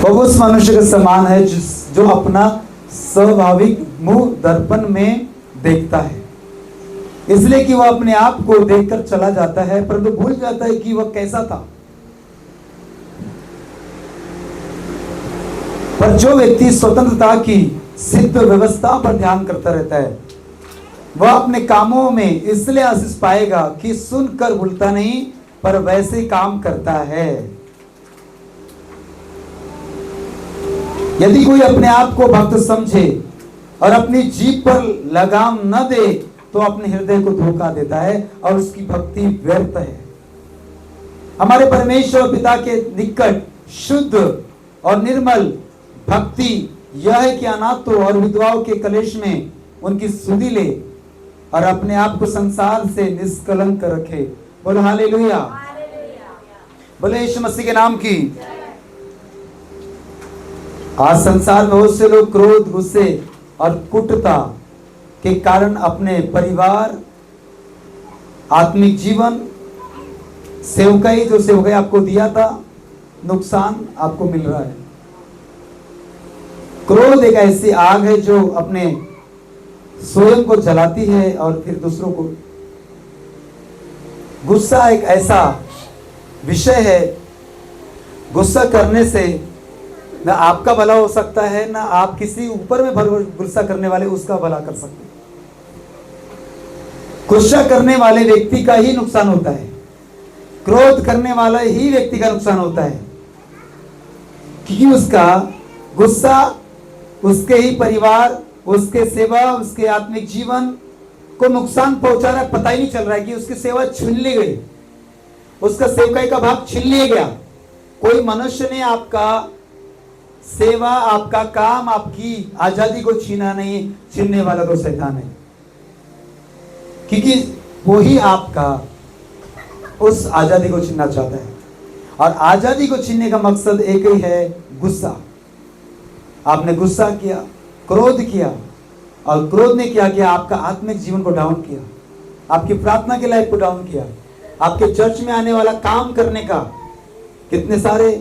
वो उस मनुष्य के समान है जो अपना स्वाभाविक मुंह दर्पण में देखता है, इसलिए कि वह अपने आप को देखकर चला जाता है, परंतु भूल जाता है कि वह कैसा था। पर जो व्यक्ति स्वतंत्रता की सिद्ध व्यवस्था पर ध्यान करता रहता है, वह अपने कामों में इसलिए आशीष पाएगा कि सुनकर भूलता नहीं, पर वैसे काम करता है। यदि कोई अपने आप को भक्त समझे और अपनी जीभ पर लगाम न दे, तो अपने हृदय को धोखा देता है और उसकी भक्ति व्यर्थ है। हमारे परमेश्वर पिता के निकट शुद्ध और निर्मल भक्ति यह है कि अनाथों और विधवाओं के कलेश में उनकी सुधि ले और अपने आप को संसार से निष्कलंक रखे। बोलो हालेलुया, बोले यीशु मसीह के नाम की। आज संसार में बहुत से लोग क्रोध, गुस्से और कुटता के कारण अपने परिवार, आत्मिक जीवन, सेवकाई जो सेवकाई आपको दिया था, नुकसान आपको मिल रहा है। क्रोध एक ऐसी आग है जो अपने स्वयं को जलाती है और फिर दूसरों को। गुस्सा एक ऐसा विषय है, गुस्सा करने से न आपका भला हो सकता है, न आप किसी ऊपर में गुस्सा करने वाले उसका भला कर सकते। गुस्सा करने वाले व्यक्ति का ही नुकसान होता है, क्रोध करने वाला ही व्यक्ति का नुकसान होता है, क्योंकि उसका गुस्सा उसके ही परिवार, उसके सेवा, उसके आत्मिक जीवन को नुकसान पहुंचा रहा है। पता ही नहीं चल रहा है कि उसकी सेवा छीन ली गई, उसका सेवकाई का भाग छीन लिया गया। कोई मनुष्य ने आपका सेवा, आपका काम, आपकी आजादी को छीना नहीं, छीनने वाला तो शैतान है, क्योंकि वो ही आपका उस आजादी को छीनना चाहता है। और आजादी को छीनने का मकसद एक ही है, गुस्सा। आपने गुस्सा किया, क्रोध किया, और क्रोध ने क्या किया? आपका आत्मिक जीवन को डाउन किया, आपकी प्रार्थना की लाइफ को डाउन किया, आपके चर्च में आने वाला काम करने का। कितने सारे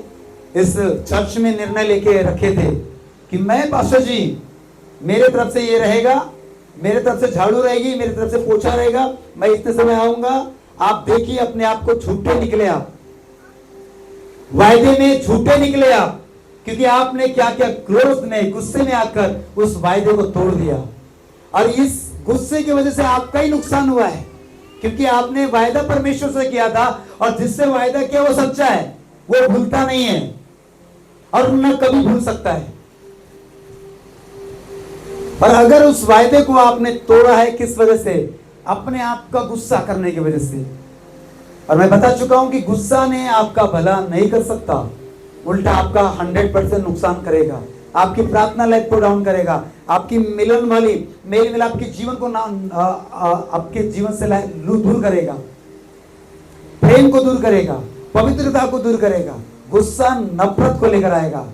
इस चर्च में निर्णय लेके रखे थे कि मैं पास्टर जी, मेरे तरफ से ये रहेगा, मेरे तरफ से झाड़ू रहेगी, मेरे तरफ से पोछा रहेगा, मैं इतने समय आऊंगा। आप देखिए अपने आप को झूठे निकले, आप वायदे में झूठे निकले आप, क्योंकि आपने क्या किया? क्रोध में, गुस्से में आकर उस वायदे को तोड़ दिया। और इस गुस्से की वजह से आपका ही नुकसान हुआ है, क्योंकि आपने वायदा परमेश्वर से किया था, और जिससे वायदा किया वो सच्चा है, वो भूलता नहीं है और न कभी भूल सकता है। पर अगर उस वायदे को आपने तोड़ा है, किस वजह से? अपने आप का गुस्सा करने की वजह से। और मैं बता चुका हूं कि गुस्सा ने आपका भला नहीं कर सकता, उल्टा आपका 100% नुकसान करेगा, आपकी प्रार्थना लाइफ को डाउन करेगा, आपकी मिलन वाली मेल मिलाप के जीवन को आपके जीवन से दूर करेगा, प्रेम को दूर करेगा, पवित्रता को दूर करेगा। गुस्सा नफरत को लेकर आएगा,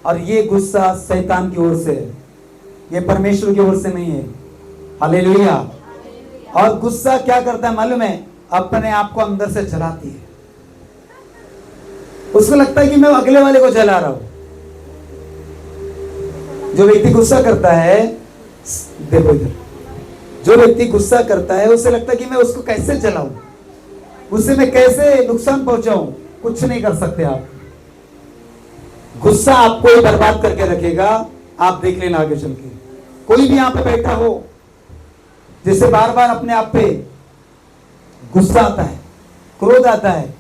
और ये गुस्सा शैतान की ओर से है, ये परमेश्वर की ओर से नहीं है। हालेलुया। और गुस्सा क्या करता है मालूम है? अपने आप को अंदर से जलाती है। उसको लगता है कि मैं अगले वाले को जला रहा हूं। जो व्यक्ति गुस्सा करता है, देखो इधर, जो व्यक्ति गुस्सा करता है उसे लगता है कि मैं उसको कैसे जलाऊं, उसे मैं कैसे नुकसान पहुंचाऊं। कुछ नहीं कर सकते आप। गुस्सा आपको ही बर्बाद करके रखेगा। आप देख लेना आगे चल के। कोई भी यहां पे बैठा हो जिसे बार बार अपने आप पे गुस्सा आता है, क्रोध आता है,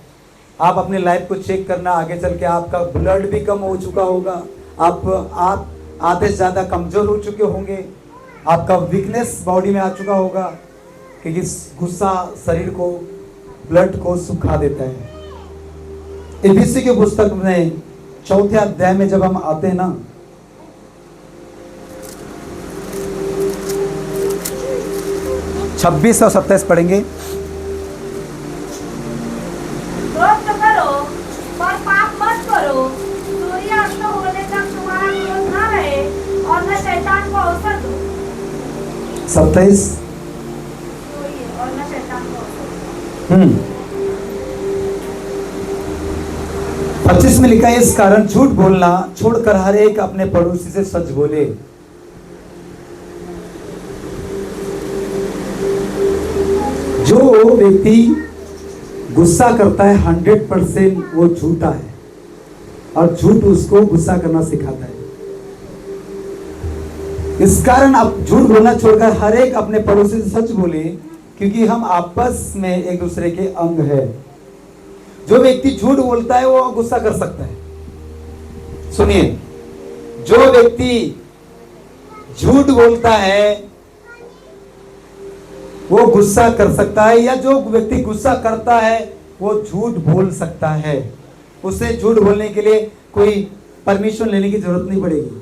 आप अपने लाइफ को चेक करना। आगे चल के आपका ब्लड भी कम हो चुका होगा, आप आधे से ज्यादा कमजोर हो चुके होंगे, आपका वीकनेस बॉडी में आ चुका होगा, क्योंकि गुस्सा शरीर को, ब्लड को सुखा देता है। इफिसी की पुस्तक में 4 अध्याय में जब हम आते हैं ना, 26 और 27 पढ़ेंगे। क्रोध तो करो पर पाप मत करो, सूर्यास्त होने तक तुम्हारा क्रोध न रहे और न शैतान को अवसर दो। 27 और न शैतान को अवसर दो। 25 में लिखा है, इस कारण झूठ बोलना छोड़कर हर एक अपने पड़ोसी से सच बोले। जो व्यक्ति गुस्सा करता है 100% वो झूठा है और झूठ उसको गुस्सा करना सिखाता है। इस कारण आप झूठ बोलना छोड़कर हर एक अपने पड़ोसी से सच बोले, क्योंकि हम आपस में एक दूसरे के अंग है। जो व्यक्ति झूठ बोलता है वो गुस्सा कर सकता है। सुनिए, जो व्यक्ति झूठ बोलता है वो गुस्सा कर सकता है, या जो व्यक्ति गुस्सा करता है वो झूठ बोल सकता है। उसे झूठ बोलने के लिए कोई परमिशन लेने की जरूरत नहीं पड़ेगी।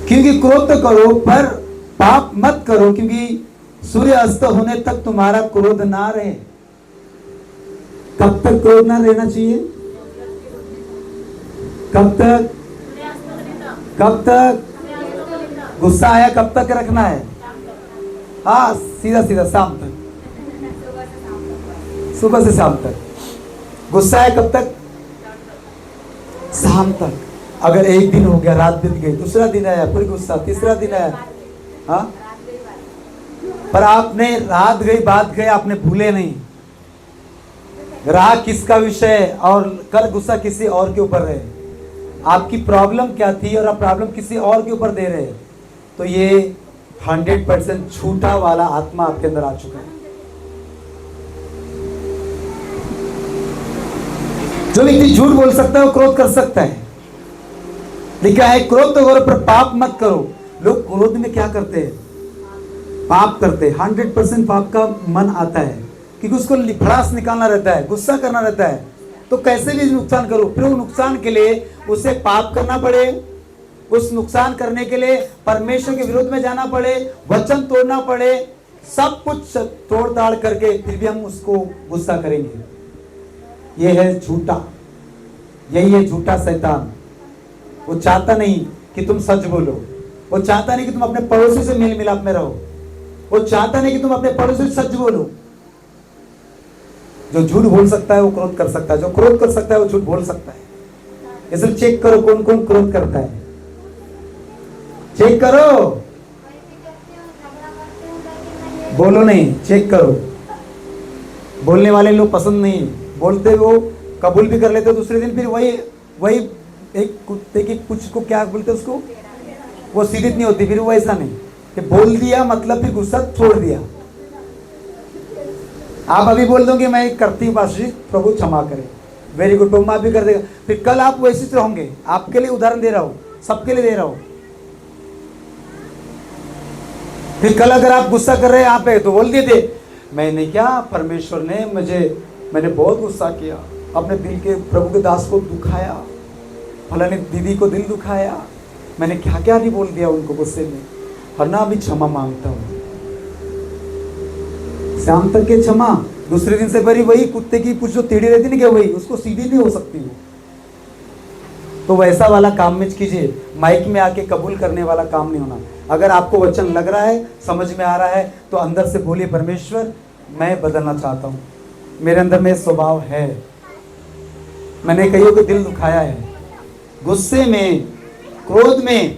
क्योंकि क्रोध तो करो पर पाप मत करो, क्योंकि सूर्य अस्त होने तक तुम्हारा क्रोध ना रहे। कब तक क्रोध ना रहना चाहिए? कब तक? कब तक? गुस्सा आया कब तक रखना है? हाँ, सीधा सीधा शाम तक, सुबह से शाम तक। गुस्सा है कब तक? शाम तक। अगर एक दिन हो गया, रात बीत गई, दूसरा दिन आया फिर गुस्सा, तीसरा दिन आया, हाँ, पर आपने रात गई बात गई, आपने भूले नहीं राग किसका विषय है और कल गुस्सा किसी और के ऊपर रहे। आपकी प्रॉब्लम क्या थी और आप प्रॉब्लम किसी और के ऊपर दे रहे, तो ये 100% झूठा वाला आत्मा आपके अंदर आ चुका है। जो व्यक्ति झूठ बोल सकता है वो क्रोध कर सकता है। लिखा है, क्रोध तो करो पर पाप मत करो। लोग क्रोध में क्या करते हैं? पाप करते हैं। 100% पाप का मन आता है, क्योंकि उसको भड़ास निकालना रहता है, गुस्सा करना रहता है। तो कैसे भी नुकसान करो, फिर वो नुकसान के लिए उसे पाप करना पड़े, उस नुकसान करने के लिए परमेश्वर के विरोध में जाना पड़े, वचन तोड़ना पड़े, सब कुछ तोड़ ताड़ करके फिर भी हम उसको गुस्सा करेंगे। ये है झूठा, यही है झूठा शैतान। वो चाहता नहीं कि तुम सच बोलो, वो चाहता नहीं कि तुम अपने पड़ोसी से मेल मिलाप में रहो, वो चाहता नहीं कि तुम अपने पड़ोसी से सच बोलो। जो झूठ बोल सकता है वो क्रोध कर सकता है, जो क्रोध कर सकता है वो झूठ बोल सकता है। इसलिए चेक करो कौन कौन क्रोध करता है, चेक करो, बोलो नहीं, चेक करो। बोलने वाले लोग पसंद नहीं, बोलते वो कबूल भी कर लेते, दूसरे दिन फिर वही एक कुत्ते की कुछ को क्या बोलते उसको, वो सीधी नहीं होती, फिर वो ऐसा नहीं कि बोल दिया मतलब फिर गुस्सा छोड़ दिया। आप अभी बोल दोगे मैं करती हूँ पास्टर, प्रभु क्षमा करे, वेरी गुड, प्रभु माफ भी कर देगा, फिर कल आप वैसे से होंगे। आपके लिए उदाहरण दे रहा हूँ, सबके लिए दे रहा हूँ। फिर कल अगर आप गुस्सा कर रहे हैं यहाँ पे, तो बोल दिए थे मैंने क्या, परमेश्वर ने मैंने बहुत गुस्सा किया, अपने दिल के प्रभु के दास को दुखाया, फलाने दीदी को दिल दुखाया, मैंने क्या क्या नहीं बोल दिया उनको गुस्से में, और ना अभी क्षमा मांगता हूँ। शाम तक के क्षमा, दूसरे दिन से फिर वही कुत्ते की पूछ जो टेढ़ी रहती नहीं क्या, वही उसको सीधी नहीं हो सकती वो। तो वैसा वाला काम में कीजिए, माइक में आके कबूल करने वाला काम नहीं होना। अगर आपको वचन लग रहा है, समझ में आ रहा है, तो अंदर से बोलिए परमेश्वर मैं बदलना चाहता हूँ, मेरे अंदर में स्वभाव है, मैंने कईयों को दिल दुखाया है, गुस्से में, क्रोध में,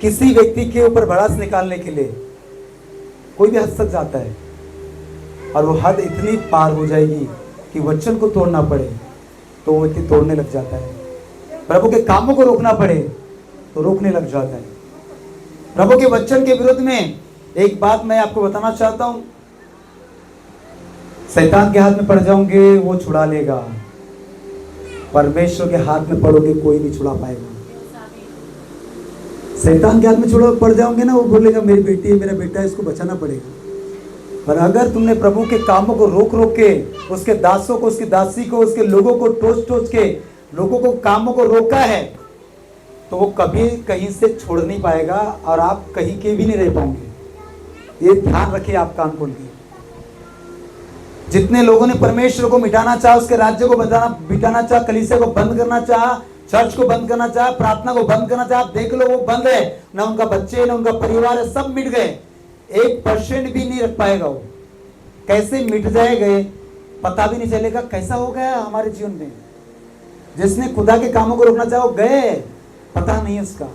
किसी व्यक्ति के ऊपर भड़ास निकालने के लिए कोई भी हद तक जाता है, और वो हद इतनी पार हो जाएगी कि वचन को तोड़ना पड़े तो वो व्यक्ति तोड़ने लग जाता है, प्रभु के कामों को रोकना पड़े तो रोकने लग जाता है। प्रभु के वचन के विरुद्ध में एक बात मैं आपको बताना चाहता हूं, शैतान के हाथ में पड़ जाओगे वो छुड़ा लेगा, परमेश्वर के हाथ में पड़ोगे कोई नहीं छुड़ा पाएगा। शैतान के हाथ में पड़ जाओगे ना, वो बोलेगा मेरी बेटी है, मेरा बेटा है, इसको बचाना पड़ेगा। पर अगर तुमने प्रभु के कामों को रोक रोक के, उसके दासों को, उसकी दासी को, उसके लोगों को टोच टोच के, लोगों को कामों को रोका है, तो वो कभी कहीं से छोड़ नहीं पाएगा और आप कहीं के भी नहीं रह पाओगे। ये ध्यान रखिए, आप कान खोल के। जितने लोगों ने परमेश्वर को मिटाना चाहा, उसके राज्य को मिटाना चाहा, कलीसिया को बंद करना चाहा, चर्च को बंद करना चाहा, प्रार्थना को बंद करना चाहा, देख लो वो बंद है, ना उनका बच्चे ना उनका परिवार है, सब मिट गए। 1% भी नहीं रख पाएगा वो। कैसे मिट जाएंगे पता भी नहीं चलेगा कैसा हो गया हमारे जीवन में। जिसने खुदा के कामों को रोकना चाहे वो गए, पता नहीं उसका।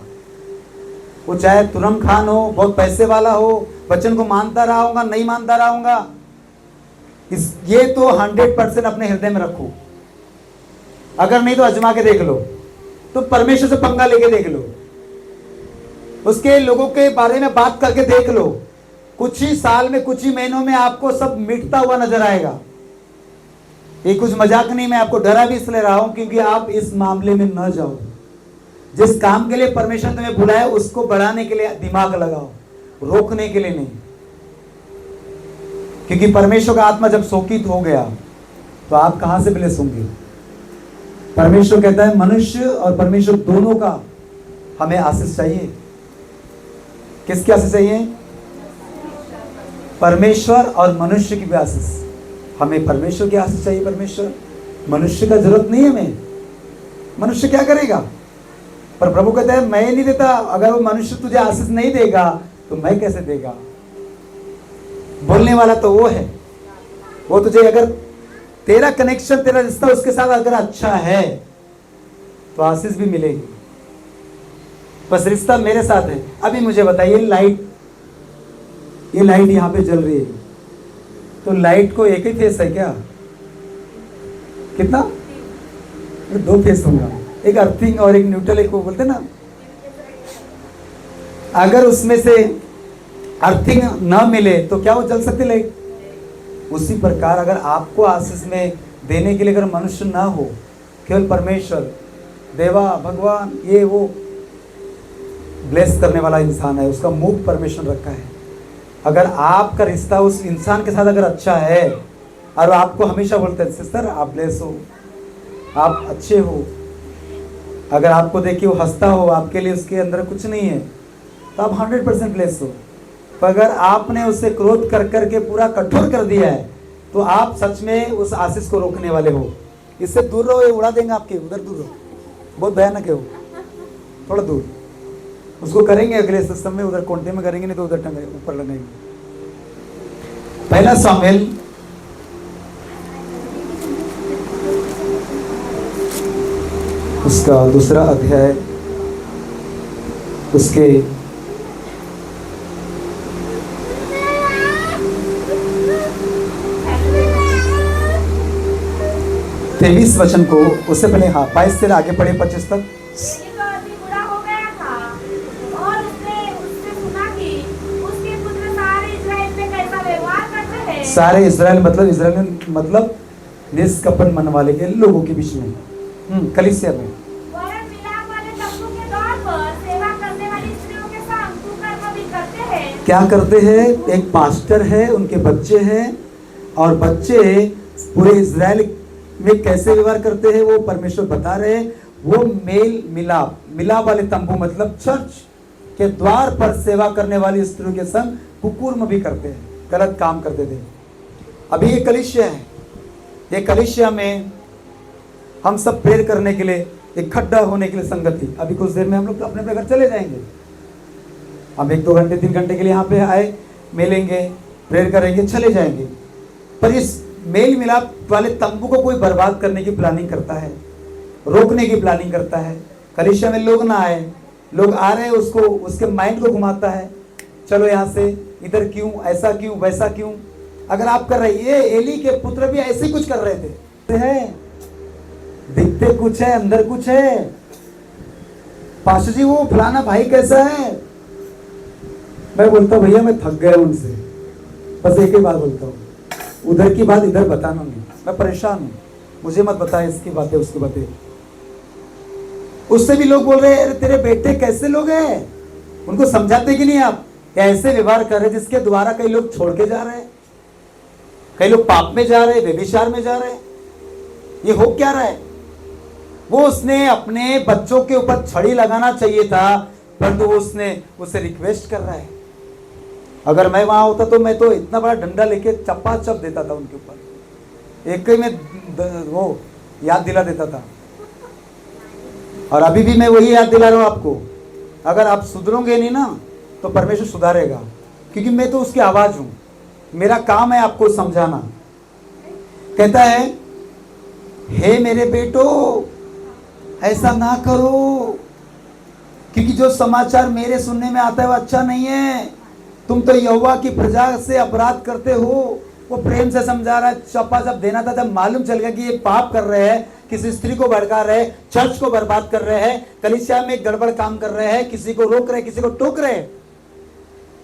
वो चाहे तुरम खान हो, बहुत पैसे वाला हो, वचन को मानता रहा होगा, नहीं मानता रहा होगा, ये तो 100% अपने हृदय में रखो। अगर नहीं तो आजमा के देख लो, तो परमेश्वर से पंगा लेके देख लो, उसके लोगों के बारे में बात करके देख लो। कुछ ही साल में, कुछ ही महीनों में आपको सब मिटता हुआ नजर आएगा। ये कुछ मजाक नहीं, मैं आपको डरा भी इसलिए रहा हूं क्योंकि आप इस मामले में न जाओ। जिस काम के लिए परमेश्वर ने तुम्हें बुलाया उसको बढ़ाने के लिए दिमाग लगाओ, रोकने के लिए नहीं। क्योंकि परमेश्वर का आत्मा जब शोकित हो गया तो आप कहां से ब्लेस होंगे। परमेश्वर कहता है मनुष्य और परमेश्वर दोनों का हमें आशीष चाहिए। किसकी आशीष चाहिए? परमेश्वर और मनुष्य की भी आशीष। हमें परमेश्वर की आशीष चाहिए। परमेश्वर, मनुष्य का जरूरत नहीं है हमें। मनुष्य क्या करेगा? पर प्रभु कहता है मैं नहीं देता। अगर वो मनुष्य तुझे आशीष नहीं देगा तो मैं कैसे देगा? बोलने वाला तो वो है। वो तुझे, अगर तेरा कनेक्शन, तेरा रिश्ता उसके साथ अगर अच्छा है तो आशीष भी मिलेगी। बस रिश्ता मेरे साथ है। अभी मुझे बताइए, ये लाइट यहाँ पे जल रही है, तो लाइट को एक ही फेस है क्या? कितना? 2 फेस होगा, एक अर्थिंग और एक न्यूट्रल, एक वो बोलते ना। अगर उसमें से अर्थिंग न मिले तो क्या वो जल सकती लाइट? उसी प्रकार अगर आपको आशीष में देने के लिए अगर मनुष्य ना हो, केवल परमेश्वर, देवा, भगवान, ये वो ब्लेस करने वाला इंसान है, उसका मुख परमेश्वर रखा है। अगर आपका रिश्ता उस इंसान के साथ अगर अच्छा है और आपको हमेशा बोलते हैं सिस्टर आप ब्लेस हो, आप अच्छे हो, अगर आपको देखिए वो हंसता हो, आपके लिए उसके अंदर कुछ नहीं है, तो आप 100% ब्लेस हो। पर अगर आपने उससे क्रोध कर करके पूरा कठोर कर दिया है तो आप सच में उस आशीष को रोकने वाले हो। इससे दूर रहो, ये उड़ा देंगे आपके। उधर दूर रहो, बहुत भयानक है वो, थोड़ा दूर। उसको करेंगे अगले सिस्टम में, उधर कोंटे में करेंगे, नहीं तो उधर टंगे ऊपर लगाएंगे। पहला सामुएल उसका 2 अध्याय उसके 23 वचन को, उससे पहले 22 से आगे पढ़े 25 तक। सारे इजराइल मतलब निष्कपट मन वाले के लोगों के बीच में, कलीसिया में क्या करते हैं? एक पास्टर है, उनके बच्चे हैं, और बच्चे पूरे इजराइल में कैसे व्यवहार करते हैं वो परमेश्वर बता रहे हैं। वो मेल मिलाप वाले तंबू मतलब चर्च के द्वार पर सेवा करने वाली स्त्रियों के संग कुकुर्म भी करते हैं, गलत काम करते थे। अभी ये कलीसिया है, ये कलीसिया में हम सब प्रेयर करने के लिए, इकट्ठा होने के लिए संगत थी। अभी कुछ देर में हम लोग अपने अपने घर चले जाएंगे। हम 1-2 घंटे 3 घंटे के लिए यहाँ पे आए, मिलेंगे, प्रेयर करेंगे, चले जाएंगे। पर इस मेल मिलाप वाले तंबू को कोई बर्बाद करने की प्लानिंग करता है, रोकने की प्लानिंग करता है। कलीसिया में लोग ना आए, लोग आ रहे हैं, उसको, उसके माइंड को घुमाता है, चलो यहाँ से, इधर क्यों, ऐसा क्यों, वैसा क्यों। अगर आप कर रहे, ये एली के पुत्र भी ऐसे कुछ कर रहे थे। दिखते कुछ है, अंदर कुछ है। पास्टर जी वो फलाना भाई कैसा है? मैं बोलता हूँ भैया मैं थक गया उनसे, बस एक ही बात बोलता हूँ, उधर की बात इधर बताना नहीं। मैं परेशान हूँ, मुझे मत बताए इसकी बातें उसकी बातें। उससे भी लोग बोल रहे हैं तेरे बेटे कैसे लोग हैं, उनको समझाते कि नहीं आप? ऐसे व्यवहार कर रहे जिसके द्वारा कई लोग छोड़ के जा रहे हैं, कई लोग पाप में जा रहे हैं, व्यभिचार में जा रहे हैं। ये हो क्या रहा है? वो उसने अपने बच्चों के ऊपर छड़ी लगाना चाहिए था, परंतु वो उसने उसे रिक्वेस्ट कर रहा है। अगर मैं वहां होता तो मैं तो इतना बड़ा डंडा लेके चप्पा चप देता था उनके ऊपर, एक ही में वो याद दिला देता था। और अभी भी मैं वही याद दिला रहा हूं आपको, अगर आप सुधरोगे नहीं ना तो परमेश्वर सुधारेगा, क्योंकि मैं तो उसकी आवाज हूं। मेरा काम है आपको समझाना। कहता है, हे मेरे बेटो ऐसा ना करो, क्योंकि जो समाचार मेरे सुनने में आता है वो अच्छा नहीं है। तुम तो यहोवा की प्रजा से अपराध करते हो। वो प्रेम से समझा रहा है। चप्पा जब देना था तब मालूम चल गया कि ये पाप कर रहे हैं, किसी स्त्री को भड़का रहे हैं, चर्च को बर्बाद कर रहे हैं, कलीसिया में गड़बड़ काम कर रहे हैं, किसी को रोक रहे हैं, किसी को टोक रहे हैं।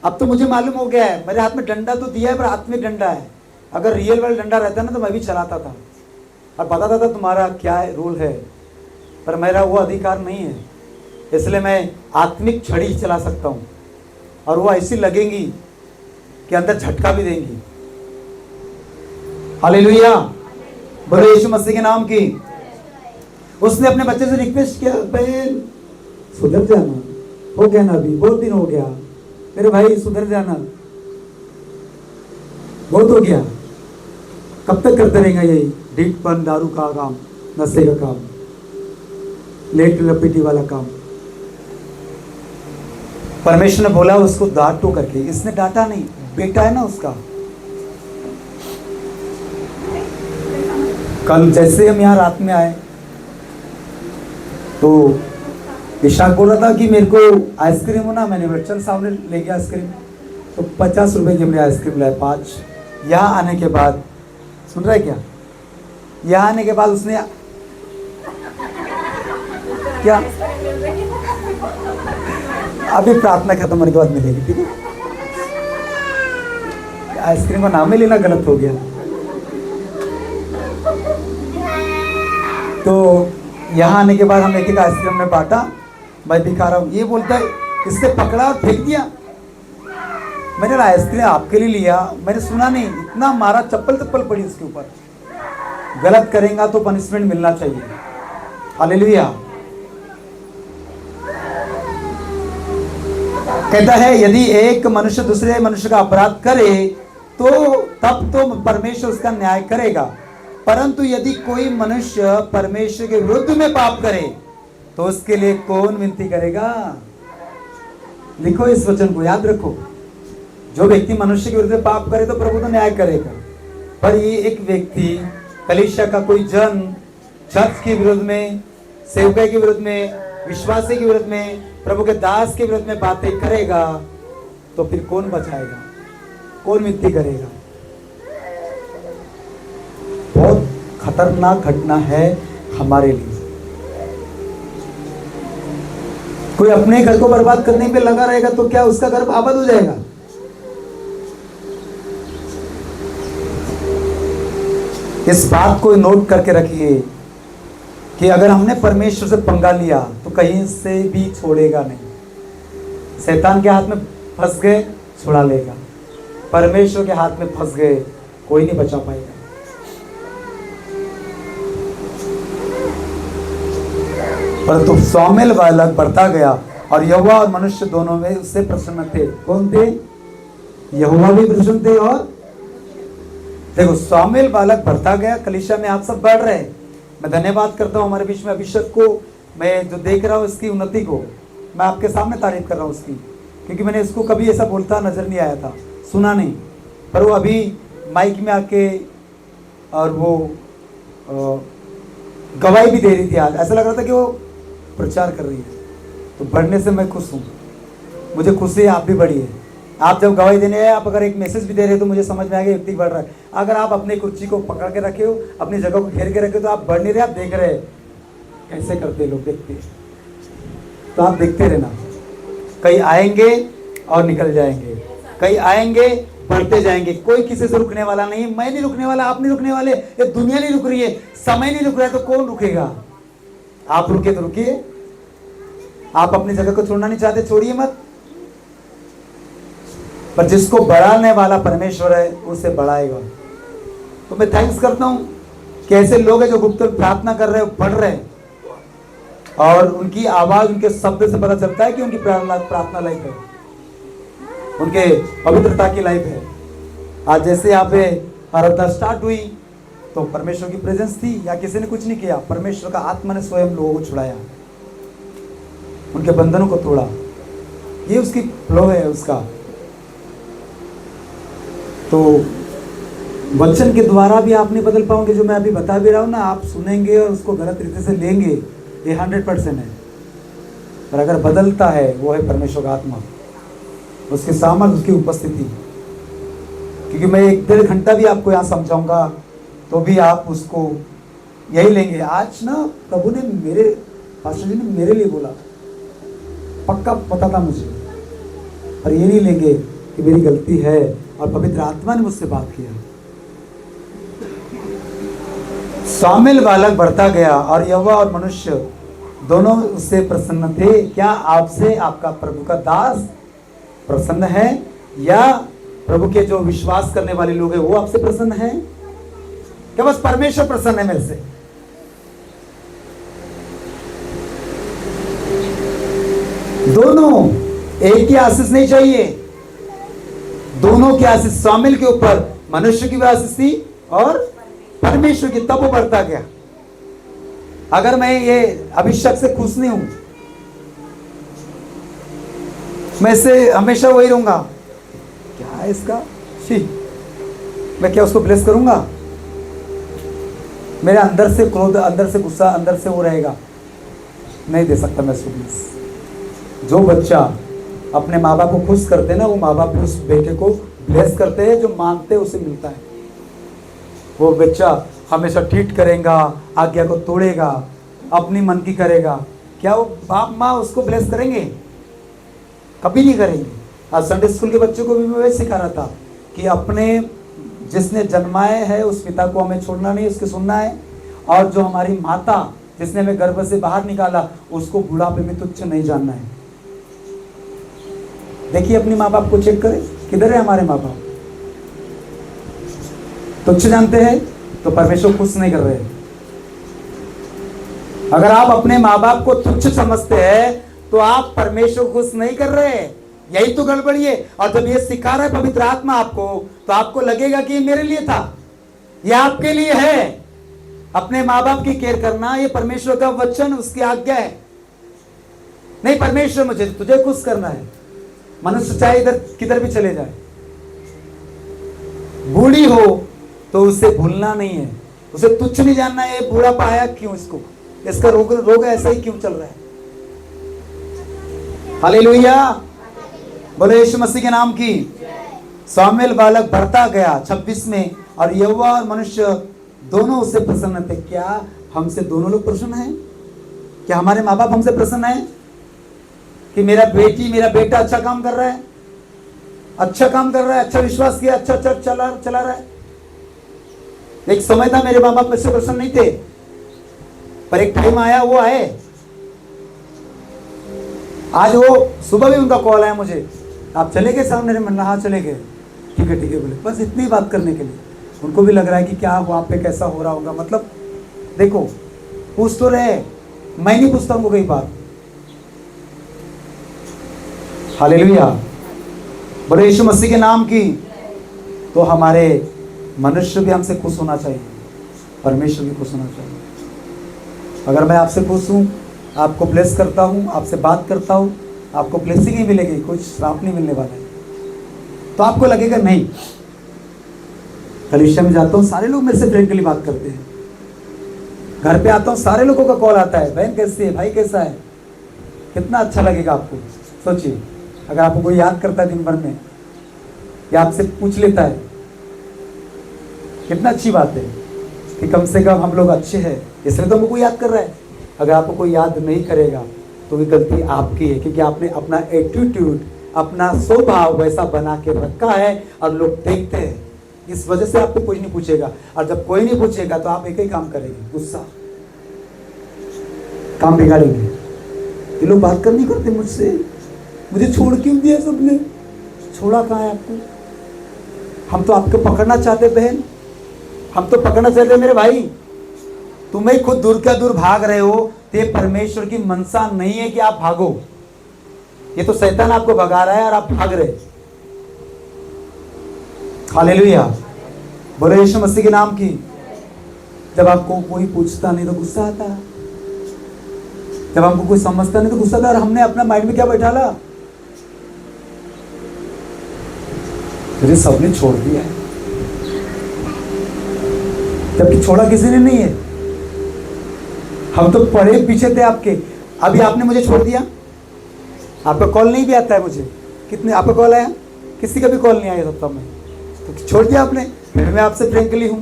अब तो मुझे मालूम हो गया है, मेरे हाथ में डंडा तो दिया है पर आत्मिक डंडा है। अगर रियल वाला डंडा रहता ना तो मैं भी चलाता था और बताता था तुम्हारा क्या रूल है, पर मेरा वो अधिकार नहीं है। इसलिए मैं आत्मिक छड़ी चला सकता हूँ और वो ऐसी लगेंगी कि अंदर झटका भी देंगी। हालेलुया, बोलो यीशु मसीह के नाम की। उसने अपने बच्चे से रिक्वेस्ट किया, बहन सुधर जाना, हो गया ना, अभी बहुत दिन हो गया, मेरे भाई सुधर जाना, बहुत हो गया, कब तक करते रहेंगे यही ढीठपन, दारू का काम, नशे का काम, लेट लपेटी वाला काम। परमेश्वर ने बोला उसको डांटो करके, इसने डांटा नहीं, बेटा है ना उसका। कल जैसे हम यहाँ रात में आए तो विशाख बोल रहा था कि मेरे को आइसक्रीम हो ना, मैंने बोला चल सामने ले गया आइसक्रीम। तो 50 रुपए की हमने आइसक्रीम लाए 5। यहाँ आने के बाद सुन रहा है क्या, यहाँ आने के बाद उसने क्या, अभी प्रार्थना खत्म होने के बाद मिलेगी, ठीक है। आइसक्रीम का नाम ही लेना गलत हो गया। तो यहाँ आने के बाद हम एक एक आइसक्रीम में बांटा, मैं दिखा रहा हूँ, ये बोलता है, इससे पकड़ा और फेंक दिया। मैंने आइसक्रीम आपके लिए लिया, मैंने सुना नहीं, इतना मारा, चप्पल चप्पल पड़ी उसके ऊपर। गलत करेगा तो पनिशमेंट मिलना चाहिए। हालेलुया। कहता है यदि एक मनुष्य दूसरे मनुष्य का अपराध करे तो तब तो परमेश्वर उसका न्याय करेगा, परंतु यदि कोई मनुष्य परमेश्वर के विरुद्ध में पाप करे तो उसके लिए कौन विनती करेगा। लिखो इस वचन को, याद रखो, जो व्यक्ति मनुष्य के विरुद्ध में पाप करे तो प्रभु तो न्याय करेगा, पर ये एक व्यक्ति कलीसिया का कोई जन चर्च के विरुद्ध में, सेवक के विरुद्ध में, विश्वासी के विरुद्ध में, प्रभु के दास के विरुद्ध में बातें करेगा तो फिर कौन बचाएगा, कौन विनती करेगा। बहुत खतरनाक घटना है हमारे लिए। कोई अपने घर को बर्बाद करने पे लगा रहेगा तो क्या उसका घर आबाद हो जाएगा। इस बात को नोट करके रखिए कि अगर हमने परमेश्वर से पंगा लिया तो कहीं से भी छोड़ेगा नहीं। शैतान के हाथ में फंस गए, छुड़ा लेगा। परमेश्वर के हाथ में फंस गए, कोई नहीं बचा पाएगा। परंतु सामुएल बालक बढ़ता गया और यहोवा और मनुष्य दोनों में उससे प्रसन्न थे। कौन थे? यहोवा भी प्रसन्न थे। और देखो, सामुएल बालक बढ़ता गया, कलीसिया में आप सब बढ़ रहे हैं। मैं धन्यवाद करता हूँ हमारे बीच में अभिषेक को, मैं जो देख रहा हूँ इसकी उन्नति को, मैं आपके सामने तारीफ कर रहा हूँ उसकी, क्योंकि मैंने इसको कभी ऐसा बोलता नजर नहीं आया था, सुना नहीं, पर वो अभी माइक में आके और वो गवाही भी दे रही थी। आज ऐसा लग रहा था कि वो प्रचार कर रही है, तो बढ़ने से मैं खुश हूँ। मुझे खुशी है, आप भी बढ़िए। आप जब गवाही देने आए, आप अगर एक मैसेज भी दे रहे हो तो मुझे समझ में आ गया व्यक्ति बढ़ रहा है। अगर आप अपनी कुर्सी को पकड़ के रखे हो, अपनी जगह को घेर के रखे हो, तो आप बढ़ नहीं रहे, आप देख रहे हैं कैसे करते लोग, देखते, तो आप देखते रहना। कई आएंगे और निकल जाएंगे, कई आएंगे बढ़ते जाएंगे। कोई किसी से रुकने वाला नहीं, मैं नहीं रुकने वाला, आप नहीं रुकने वाले, ये दुनिया नहीं रुक रही है, समय नहीं रुक रहा है, तो कौन रुकेगा। आप रुके तो रुकिए। आप अपनी जगह को छोड़ना नहीं चाहते, छोड़िए मत। पर जिसको बढ़ाने वाला परमेश्वर है उसे बढ़ाएगा। तो मैं थैंक्स करता हूं कि ऐसे लोग हैं जो गुप्त प्रार्थना कर रहे हैं, पढ़ रहे हैं, और उनकी आवाज, उनके शब्द से पता चलता है कि उनकी प्रार्थना लाइफ है, उनके पवित्रता की लाइफ है। आज जैसे यहाँ पे आराधना स्टार्ट हुई तो परमेश्वर की प्रेजेंस थी, या किसी ने कुछ नहीं किया, परमेश्वर का आत्मा ने स्वयं लोगों को छुड़ाया, उनके बंधनों को तोड़ा। ये उसकी फ्लो है उसका। तो वचन के द्वारा भी आप नहीं बदल पाओगे। जो मैं अभी बता भी रहा हूँ ना, आप सुनेंगे और उसको गलत तरीके से लेंगे, ये 100% है। पर अगर बदलता है वो है परमेश्वर का आत्मा, उसके सामर्थ्य, उसकी उपस्थिति। क्योंकि मैं 1-1.5 घंटा भी आपको यहाँ समझाऊंगा तो भी आप उसको यही लेंगे। आज ना प्रभु ने मेरे पास्टर जी ने मेरे लिए बोला, पक्का पता था मुझे, पर ये नहीं लेंगे कि मेरी गलती है और पवित्र आत्मा ने मुझसे बात किया। शामिल बालक बढ़ता गया और यहोवा और मनुष्य दोनों उससे प्रसन्न थे। क्या आपसे आपका प्रभु का दास प्रसन्न है, या प्रभु के जो विश्वास करने वाले लोग हैं वो आपसे प्रसन्न है? क्या बस परमेश्वर प्रसन्न है मेरे से? दोनों एक ही आशीष नहीं चाहिए, दोनों की आशीष, शामिल के ऊपर मनुष्य की भी आशीष थी और परमेश्वर की, तब वो बढ़ता गया। अगर मैं ये अभिषेक से खुश नहीं हूं, मैं इससे हमेशा वही रहूंगा, क्या है इसका शी, मैं क्या उसको ब्लेस करूंगा? मेरे अंदर से क्रोध, अंदर से गुस्सा, अंदर से वो रहेगा, नहीं दे सकता मैं उसको ब्लेस। जो बच्चा अपने माँ बाप को खुश करते हैं ना, वो माँ बाप उस बेटे को ब्लेस करते हैं, जो मांगते हैं उसे मिलता है। वो बच्चा हमेशा ट्रीट करेगा, आज्ञा को तोड़ेगा, अपनी मन की करेगा, क्या वो बाप माँ उसको ब्लेस करेंगे? कभी नहीं करेंगे। आज संडे स्कूल के बच्चों को भी मैं वही सिखा रहा था कि अपने जिसने जन्माए है उस पिता को हमें छोड़ना नहीं, उसके सुनना है। और जो हमारी माता जिसने हमें गर्भ से बाहर निकाला, उसको बुढ़ापे में तुच्छ नहीं जानना है। देखिए अपने माँ बाप को चेक करें, किधर है हमारे माँ बाप? तुच्छ जानते हैं तो परमेश्वर खुश नहीं कर रहे। अगर आप अपने माँ बाप को तुच्छ समझते हैं तो आप परमेश्वर खुश नहीं कर रहे। यही तो गड़बड़ी है। और जब ये सिखा रहा है पवित्र आत्मा आपको, तो आपको लगेगा कि ये मेरे लिए था, ये आपके लिए है। अपने माँ बाप की केयर करना ये परमेश्वर का वचन, उसकी आज्ञा है। नहीं, परमेश्वर मुझे तुझे खुश करना है। मनुष्य चाहे इधर किधर भी चले जाए, बूढ़ी हो तो उसे भूलना नहीं है, उसे तुच्छ नहीं जानना है। ये बूढ़ा पाया क्यों, इसको इसका रोग ऐसा ही क्यों चल रहा है? हालेलुया, बोले यीशु मसीह के नाम की। शामिल बालक बढ़ता गया 26 में, और यहोवा और मनुष्य दोनों उससे प्रसन्न थे। क्या हमसे दोनों लोग प्रसन्न हैं? क्या हमारे माँ बाप हमसे प्रसन्न हैं कि मेरा बेटी, मेरा बेटा अच्छा काम कर रहा है, अच्छा काम कर रहा है, अच्छा विश्वास किया, अच्छा चर्च चला रहा है? एक समय था मेरे माँ बाप मुझसे प्रसन्न नहीं थे, पर एक टाइम आया, वो आए। आज वो सुबह भी उनका कॉल आया मुझे, आप चले गए सामने? मैंने हाँ चले गए। ठीक है बोले, बस इतनी बात करने के लिए। उनको भी लग रहा है कि क्या वहाँ पे कैसा हो रहा होगा। मतलब देखो, पूछ तो रहे, मैं नहीं पूछता उनको कई बार। हालेलुया, बोले यीशु मसीह के नाम की। तो हमारे मनुष्य भी हमसे खुश होना चाहिए, परमेश्वर भी खुश होना चाहिए। अगर मैं आपसे खुश हूँ, आपको ब्लेस करता हूँ, आपसे बात करता हूँ, आपको ब्लेसिंग ही मिलेगी, कुछ श्राप नहीं मिलने वाला है। तो आपको लगेगा नहीं। कलीसिया में जाता हूँ, सारे लोग मेरे से फ्रेंकली बात करते हैं। घर पे आता हूँ, सारे लोगों का कॉल आता है, बहन कैसी है, भाई कैसा है। कितना अच्छा लगेगा आपको। सोचिए, अगर आपको कोई याद करता है दिन भर में, या आपसे पूछ लेता है, कितना अच्छी बात है कि कम से कम हम लोग अच्छे हैं, इसलिए तो हमको कोई याद कर रहा है। अगर आपको कोई याद नहीं करेगा तो ये गलती आपकी है, क्योंकि आपने अपना एटीट्यूड, अपना स्वभाव वैसा बना के रखा है और लोग देखते हैं। इस वजह से आपको कोई नहीं पूछेगा, और जब कोई नहीं पूछेगा तो आप एक ही काम करेंगे, गुस्सा, काम बिगाड़ेंगे। ये लोग बात कर नहीं करते मुझसे, मुझे छोड़ क्यों दिया सबने? छोड़ा कहाँ है आपको? हम तो आपको पकड़ना चाहते बहन, हम तो पकड़ना चाहते मेरे भाई। तुम्हें खुद दूर का दूर भाग रहे हो, तो ये परमेश्वर की मनसा नहीं है कि आप भागो। ये तो शैतान आपको भगा रहा है और आप भाग रहे। हालेलुया, बोले यीशु मसीह के नाम की। जब आपको कोई पूछता नहीं तो गुस्सा आता, जब हमको कोई समझता नहीं तो गुस्सा आता। और हमने अपना माइंड में क्या बैठा ला, सबने छोड़ दिया है। जबकि छोड़ा किसी ने नहीं है। हम तो पढ़े पीछे थे आपके। अभी आपने मुझे छोड़ दिया, आपका कॉल नहीं भी आता है मुझे। कितने आपका कॉल आया? किसी का भी कॉल नहीं आया सप्ताह में, तो छोड़ दिया आपने। फिर मैं आपसे फ्रेंकली हूं।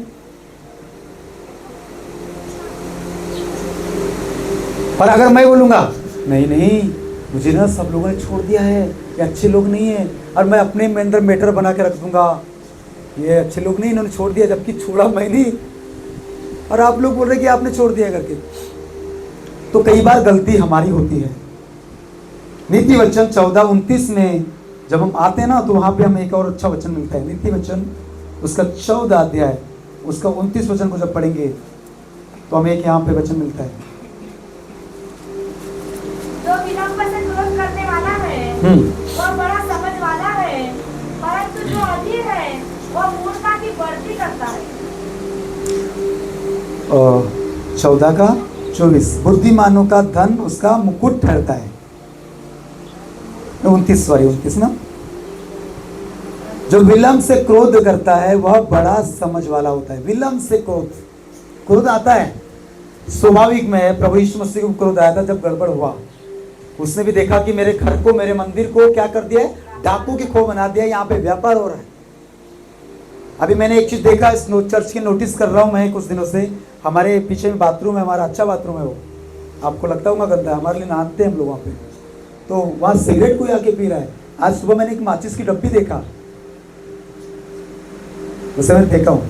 और अगर मैं बोलूंगा नहीं नहीं मुझे ना सब लोगों ने छोड़ दिया है, ये अच्छे लोग नहीं है, और मैं अपने अंदर मैटर बना के रख दूंगा ये अच्छे लोग नहीं, इन्होंने छोड़ दिया, जबकि छोड़ा मैं नहीं, और आप लोग बोल रहे कि आपने छोड़ दिया करके। तो कई बार गलती हमारी होती है। नीति वचन 14:29 में जब हम आते हैं ना, तो वहां पे हमें एक और अच्छा वचन मिलता है। नीति वचन उसका 14 अध्याय उसका 29 वचन को जब पढ़ेंगे तो हमें एक यहाँ पे वचन मिलता है। जो विलंब से क्रोध करने वाला है वह बड़ा समझ वाला है, परंतु जो अधीर है वह मूर्खता की बढ़ती करता है। 14:24 बुद्धिमानों का धन उसका मुकुट ठहरता है। 29 ना। जो विलंब से क्रोध करता है वह बड़ा समझ वाला होता है। विलंब से क्रोध आता है, स्वाभाविक में है। प्रभु यीशु मसीह को क्रोध आया था जब गड़बड़ हुआ। उसने भी देखा कि मेरे घर को, मेरे मंदिर को क्या कर दिया है, डाकू की खो बना दिया, यहाँ पे व्यापार हो रहा है। अभी मैंने एक चीज देखा, इस चर्च की नोटिस कर रहा हूँ मैं कुछ दिनों से। हमारे पीछे में बाथरूम है, हमारा अच्छा बाथरूम है वो, आपको लगता होगा गंदा है, हमारे लिए नहाते हैं हम लोग वहाँ पे। तो वहाँ सिगरेट कोई आके पी रहा है। आज सुबह मैंने एक माचिस की डब्बी देखा, उसे मैं फेंका हूँ,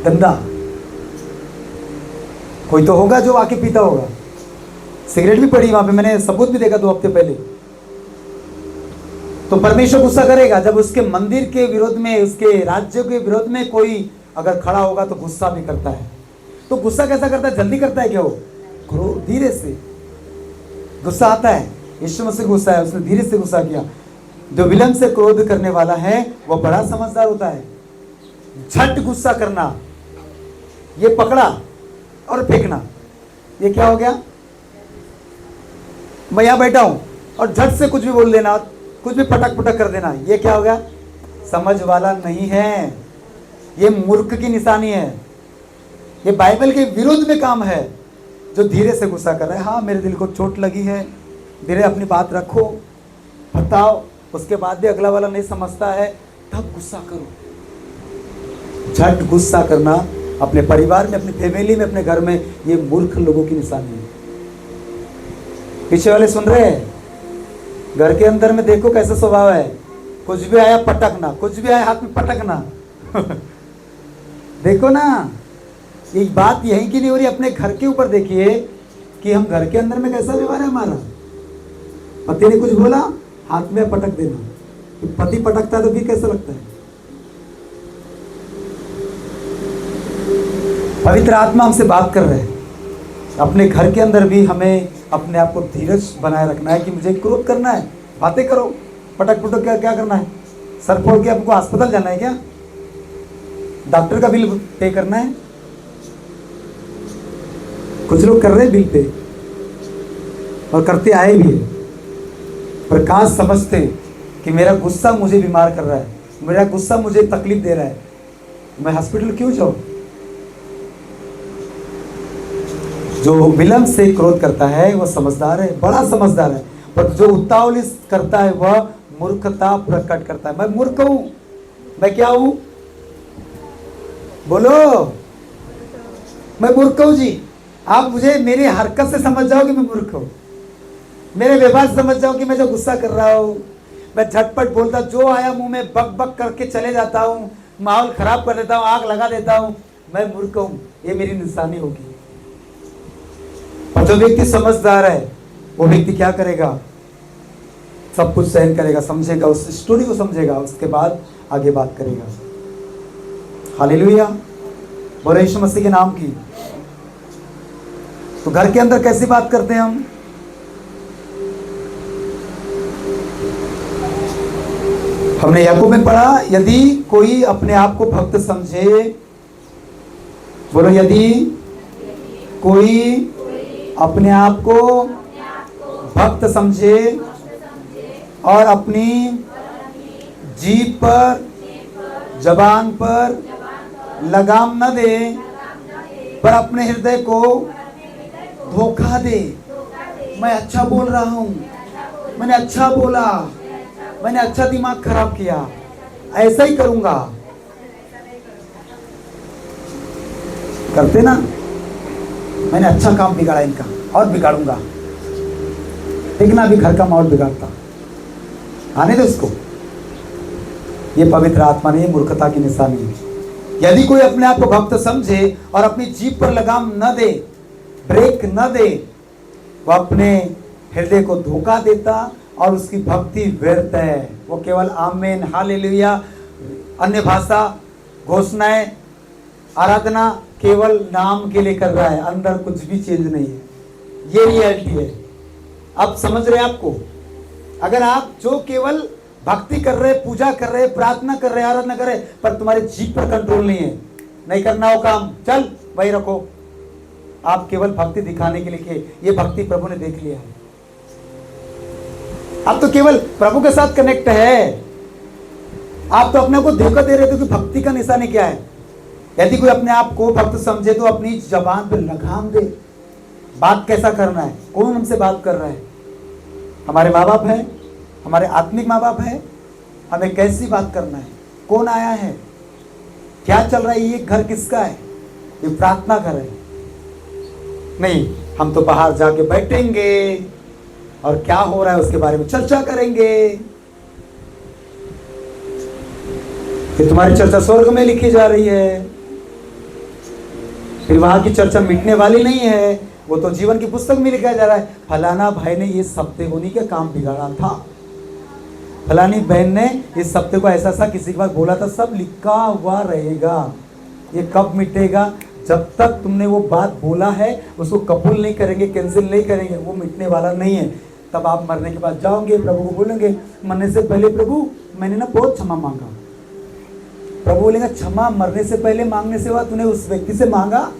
गंदा। कोई तो होगा जो आके पीता होगा। सिगरेट भी पड़ी वहां पे, मैंने सबूत भी देखा 2 हफ्ते पहले। तो परमेश्वर गुस्सा करेगा जब उसके मंदिर के विरोध में, उसके राज्य के विरोध में कोई अगर खड़ा होगा तो गुस्सा भी करता है। तो गुस्सा कैसा करता है? जल्दी करता है क्या वो? धीरे से गुस्सा आता है। यीशु मसीह गुस्सा है, उसने धीरे से गुस्सा किया। जो विलंब से क्रोध करने वाला है वह बड़ा समझदार होता है। झट गुस्सा करना, ये पकड़ा और फेंकना, ये क्या हो गया? मैं यहां बैठा हूं और झट से कुछ भी बोल देना, कुछ भी पटक पटक कर देना, ये क्या हो गया? समझ वाला नहीं है, ये मूर्ख की निशानी है। ये बाइबल के विरोध में काम है। जो धीरे से गुस्सा कर रहा है, हाँ मेरे दिल को चोट लगी है, धीरे अपनी बात रखो, बताओ, उसके बाद भी अगला वाला नहीं समझता है तब गुस्सा करो। झट गुस्सा करना अपने परिवार में, अपनी फैमिली में, अपने घर में, ये मूर्ख लोगों की निशानी है। पीछे वाले सुन रहे हैं? घर के अंदर में देखो कैसा स्वभाव है। कुछ भी आया पटकना, कुछ भी आया हाथ में पटकना। देखो ना, ये बात यही की नहीं हो रही। अपने घर के ऊपर देखिए कि हम घर के अंदर में कैसा व्यवहार है हमारा। पति ने कुछ बोला, हाथ में पटक देना। तो पति पटकता है तो फिर कैसा लगता है? पवित्र आत्मा हमसे बात कर रहे हैं। अपने घर के अंदर भी हमें अपने आप को धीरज बनाए रखना है कि मुझे क्रोध करना है, बातें करो, पटक पटक क्या करना है? सर फोड़ के आपको अस्पताल जाना है क्या? डॉक्टर का बिल पे करना है? कुछ लोग कर रहे हैं बिल पे और करते आए भी है, पर काश समझते कि मेरा गुस्सा मुझे बीमार कर रहा है, मेरा गुस्सा मुझे तकलीफ दे रहा है, मैं हॉस्पिटल क्यों जाऊं? जो विलंब से क्रोध करता है वह समझदार है, बड़ा समझदार है, पर जो उतावली करता है वह मूर्खता प्रकट करता है। मैं मूर्ख हूं, मैं क्या हूं? बोलो, मैं मूर्ख हूं जी। आप मुझे मेरी हरकत से समझ जाओ कि मैं मूर्ख हूं, मेरे व्यवहार से समझ जाओ कि मैं जो गुस्सा कर रहा हूं, मैं झटपट बोलता, जो आया मुंह में बक बक करके चले जाता हूं, माहौल खराब कर देता हूं, आग लगा देता हूं, मैं मूर्ख हूं। ये मेरी निशानी होगी। और जो व्यक्ति समझदार है वो व्यक्ति क्या करेगा? सब कुछ सहन करेगा, समझेगा, उस स्टोरी को समझेगा, उसके बाद आगे बात करेगा। हालेलुया, बोलो यीशु मसीह के नाम की। तो घर के अंदर कैसी बात करते हैं हम? हमने याकूब में पढ़ा, यदि कोई अपने आप को भक्त समझे, बोलो यदि कोई अपने आप को भक्त समझे और अपनी जीभ पर, जबान पर लगाम न दे, पर अपने हृदय को धोखा दे। मैं अच्छा बोल रहा हूं, मैंने अच्छा बोला, मैंने अच्छा दिमाग खराब किया, ऐसा ही करूंगा। करते ना, मैंने अच्छा काम बिगाड़ा इनका और बिगाड़ूंगा, देखना भी घर का माहौल बिगाड़ता, आने दो इसको। ये पवित्र आत्मा नहीं, मूर्खता की निशानी है। यदि कोई अपने आप को भक्त समझे और अपनी जीभ पर लगाम न दे, ब्रेक न दे, वो अपने हृदय को धोखा देता और उसकी भक्ति व्यर्थ है। वो केवल आमेन, हालेलुया, अन्य भाषा, घोषणाएं, आराधना केवल नाम के लिए कर रहा है, अंदर कुछ भी चेंज नहीं है। ये रियलिटी है। अब समझ रहे हैं आपको? अगर आप जो केवल भक्ति कर रहे, पूजा कर रहे, प्रार्थना कर रहे, आराधना कर रहे, पर तुम्हारे जीभ पर कंट्रोल नहीं है, नहीं करना वो काम, चल वही रखो, आप केवल भक्ति दिखाने के लिए किए, ये भक्ति प्रभु ने देख लिया है। आप तो केवल प्रभु के साथ कनेक्ट है, आप तो अपने को धोखा दे रहे थे कि भक्ति का निशानी क्या है। यदि कोई अपने आप को भक्त समझे तो अपनी जबान पे लगाम दे। बात कैसा करना है, कौन हमसे बात कर रहा है? हमारे माँ बाप है, हमारे आत्मिक माँ बाप है, हमें कैसी बात करना है, कौन आया है, क्या चल रहा है, ये घर किसका है, ये प्रार्थना कर रहे हैं। नहीं, हम तो बाहर जाके बैठेंगे और क्या हो रहा है उसके बारे में चर्चा करेंगे। फिर तुम्हारी चर्चा स्वर्ग में लिखी जा रही है, फिर वहां की चर्चा मिटने वाली नहीं है, वो तो जीवन की पुस्तक में लिखा जा रहा है। फलाना भाई ने ये सप्ते होने का काम बिगाड़ा था, फलानी बहन ने इस सप्ते को ऐसा सा किसी के पास बोला था, सब लिखा हुआ रहेगा। ये कब मिटेगा? जब तक तुमने वो बात बोला है उसको कबूल नहीं करेंगे, कैंसिल नहीं करेंगे, वो मिटने वाला नहीं है। तब आप मरने के बाद जाओगे, प्रभु को बोलेंगे, मरने से पहले प्रभु मैंने ना बहुत क्षमा मांगा। प्रभु बोलेगा, क्षमा मरने से पहले मांगने से बाद तूने उस व्यक्ति से मांगा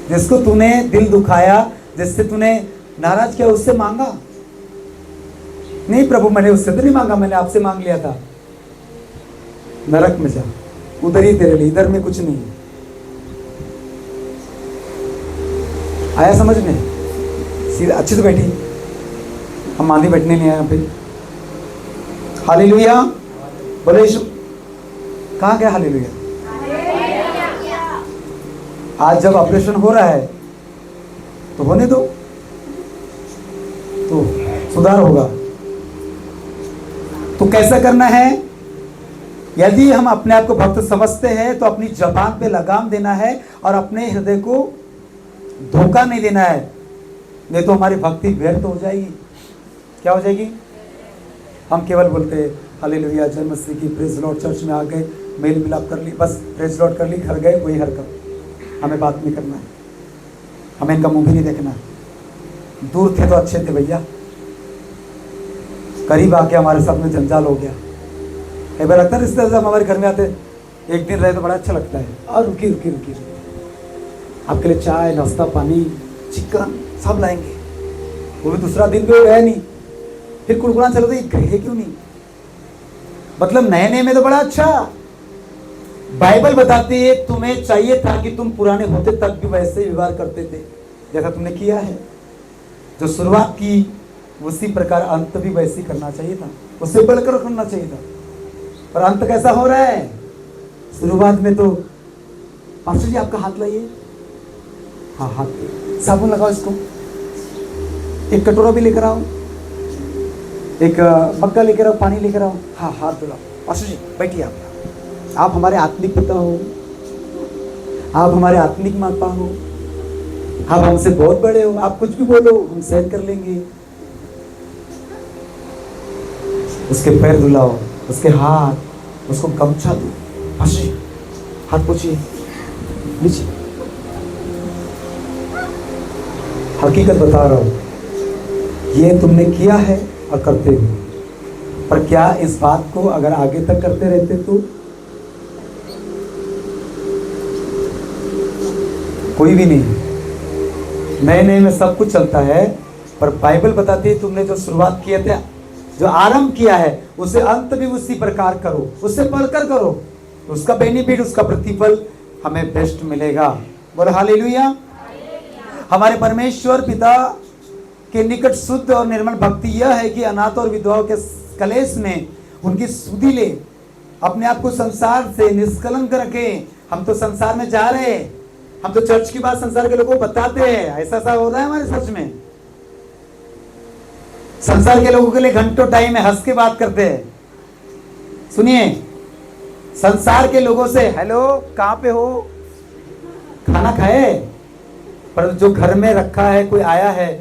जिसको तूने दिल दुखाया, जिससे तूने नाराज किया, उससे मांगा? नहीं प्रभु, मैंने उससे तो नहीं मांगा, मैंने आपसे मांग लिया था। नरक में जा, उधर ही तेरे लिए, इधर में कुछ नहीं है। आया समझ में? सीधा अच्छे से बैठी, हम आंधी बैठने नहीं आए यहाँ पे। हालेलुया, बोले यीशु। कहाँ गया हालेलुया? आज जब ऑपरेशन हो रहा है तो होने दो, तो सुधार होगा। तो कैसा करना है? यदि हम अपने आप को भक्त समझते हैं तो अपनी जबान पे लगाम देना है और अपने हृदय को धोखा नहीं देना है, नहीं तो हमारी भक्ति व्यर्थ हो जाएगी। क्या हो जाएगी? हम केवल बोलते हैं हालेलुया, जय मसीह की, प्रेज लॉर्ड, चर्च में आ गए, मेल मिलाप कर ली, बस प्रेज लॉर्ड कर ली, घर गए, वही हरकत। हमें बात नहीं करना है, हमें इनका मुंह भी नहीं देखना है। दूर थे तो अच्छे थे भैया, करीब आके हमारे साथ में जंजाल हो गया। कई बार लगता है रिश्तेदार साहब हमारे घर में आते, एक दिन रहे तो बड़ा अच्छा लगता है, और रुकी रुकी रुकी आपके लिए चाय, नाश्ता, पानी, चिकन सब लाएंगे। वो भी दूसरा दिन भी गया नहीं, फिर कुड़कुड़ान चलो तो ये गए क्यों नहीं? मतलब नए नए में तो बड़ा अच्छा। बाइबल बताती है तुम्हें चाहिए था कि तुम पुराने होते तक भी वैसे ही व्यवहार करते थे जैसा तुमने किया है। जो शुरुआत की उसी प्रकार अंत भी वैसे ही करना चाहिए था, उससे बढ़कर करना चाहिए था। पर अंत कैसा हो रहा है? शुरुआत में तो पास्टर जी आपका हाथ लाइए, हाँ हाथ साबुन लगाओ, इसको एक कटोरा भी लेकर आओ, एक मग्गा लेकर आओ, पानी लेकर आओ, हाँ हाथ धुलाओ। पास्टर जी बैठिए, आप हमारे आत्मिक पिता हो, आप हमारे आत्मिक माता हो, आप हमसे बहुत बड़े हो, आप कुछ भी बोलो हम सहन कर लेंगे। उसके पैर धुलाओ, उसके हाथ, उसको गमछा दो, पास्टर जी हाथ पोछिए, नीचे। हकीकत बता रहा हूं, ये तुमने किया है और करते हो, पर क्या इस बात को अगर आगे तक करते रहते तो कोई भी नहीं। नए नए में सब कुछ चलता है, पर बाइबल बताती है तुमने जो शुरुआत किए थे, जो आरंभ किया है, उसे अंत भी उसी प्रकार करो, उससे पढ़कर करो। उसका बेनिफिट, उसका प्रतिफल हमें बेस्ट मिलेगा। बोलो हालेलुया। हमारे परमेश्वर पिता के निकट शुद्ध और निर्मल भक्ति यह है कि अनाथ और विधवाओं के कलेश में उनकी सुधि ले, अपने आप को संसार से निष्कलंक रखें। हम तो संसार में जा रहे हैं, हम तो चर्च की बात संसार के लोगों को बताते हैं, ऐसा सा हो रहा है हमारे सच में। संसार के लोगों के लिए घंटों टाइम है, हंस के बात करते हैं। सुनिए, संसार के लोगों से हेलो कहां पे हो, खाना खाए, पर जो घर में रखा है, कोई आया है,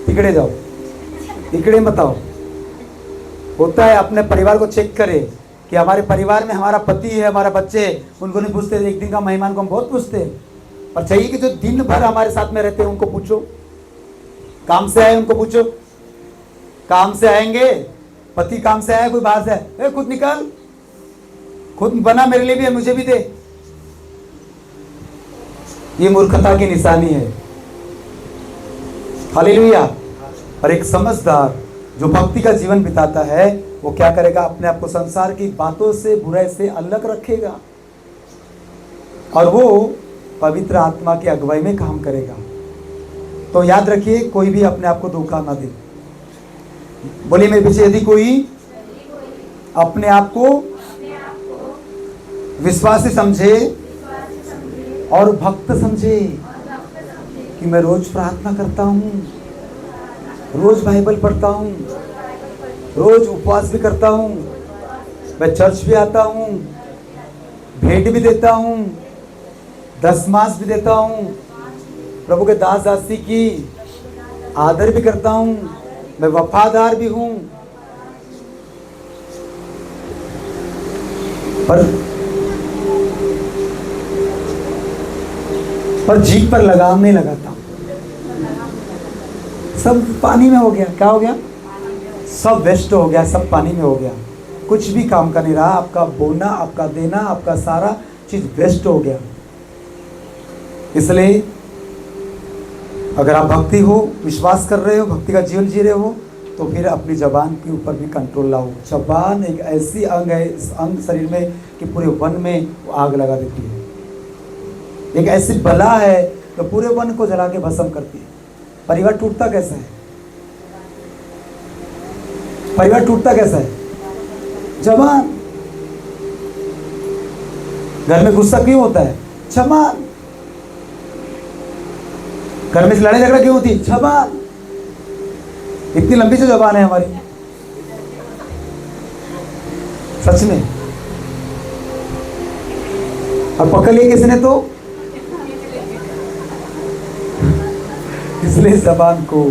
तिकड़े जाओ, तिकड़े मत आओ। होता है, अपने परिवार को चेक करे कि हमारे परिवार में हमारा पति है, हमारा बच्चे, उनको नहीं पूछते। एक दिन का मेहमान को हम बहुत पूछते हैं, और चाहिए कि जो दिन भर हमारे साथ में रहते हैं उनको पूछो। काम से आए उनको पूछो, काम से आएंगे, पति काम से आया, कोई बाहर से आए, खुद निकाल, खुद बना, मेरे लिए भी है, मुझे भी दे। ये मूर्खता की निशानी है। हालेलुया। और एक समझदार जो भक्ति का जीवन बिताता है, वो क्या करेगा, अपने आप को संसार की बातों से, बुराई से अलग रखेगा, और वो पवित्र आत्मा की अगुवाई में काम करेगा। तो याद रखिए, कोई भी अपने आप को धोखा ना दे। बोलिए मेरे पीछे, यदि कोई अपने आप को विश्वासी समझे और भक्त समझे कि मैं रोज प्रार्थना करता हूँ, रोज बाइबल पढ़ता हूँ, रोज उपवास भी करता हूँ, मैं चर्च भी आता हूँ, भेंट भी देता हूँ, दशमास भी देता हूँ, प्रभु के दास दासी की आदर भी करता हूँ, मैं वफादार भी हूँ, पर जीभ पर लगाम नहीं लगाता, सब पानी में हो गया। क्या हो गया? सब वेस्ट हो गया, सब पानी में हो गया, कुछ भी काम का नहीं रहा। आपका बोना, आपका देना, आपका सारा चीज वेस्ट हो गया। इसलिए अगर आप भक्ति हो, विश्वास कर रहे हो, भक्ति का जीवन जी रहे हो, तो फिर अपनी जबान के ऊपर भी कंट्रोल लाओ। जबान एक ऐसी अंग है, इस अंग शरीर में, कि पूरे वन में वो आग लगा देती है। एक ऐसी बला है जो पूरे वन को जला के भस्म करती है। परिवार टूटता कैसा है? परिवार टूटता कैसा है? जबान। घर में गुस्सा क्यों होता है? जबान। घर में लड़ाई झगड़ा क्यों होती है? जबान। इतनी लंबी जो जबान है हमारी, सच में। अब पकड़ लिया किसी ने तो, इसलिए जबान को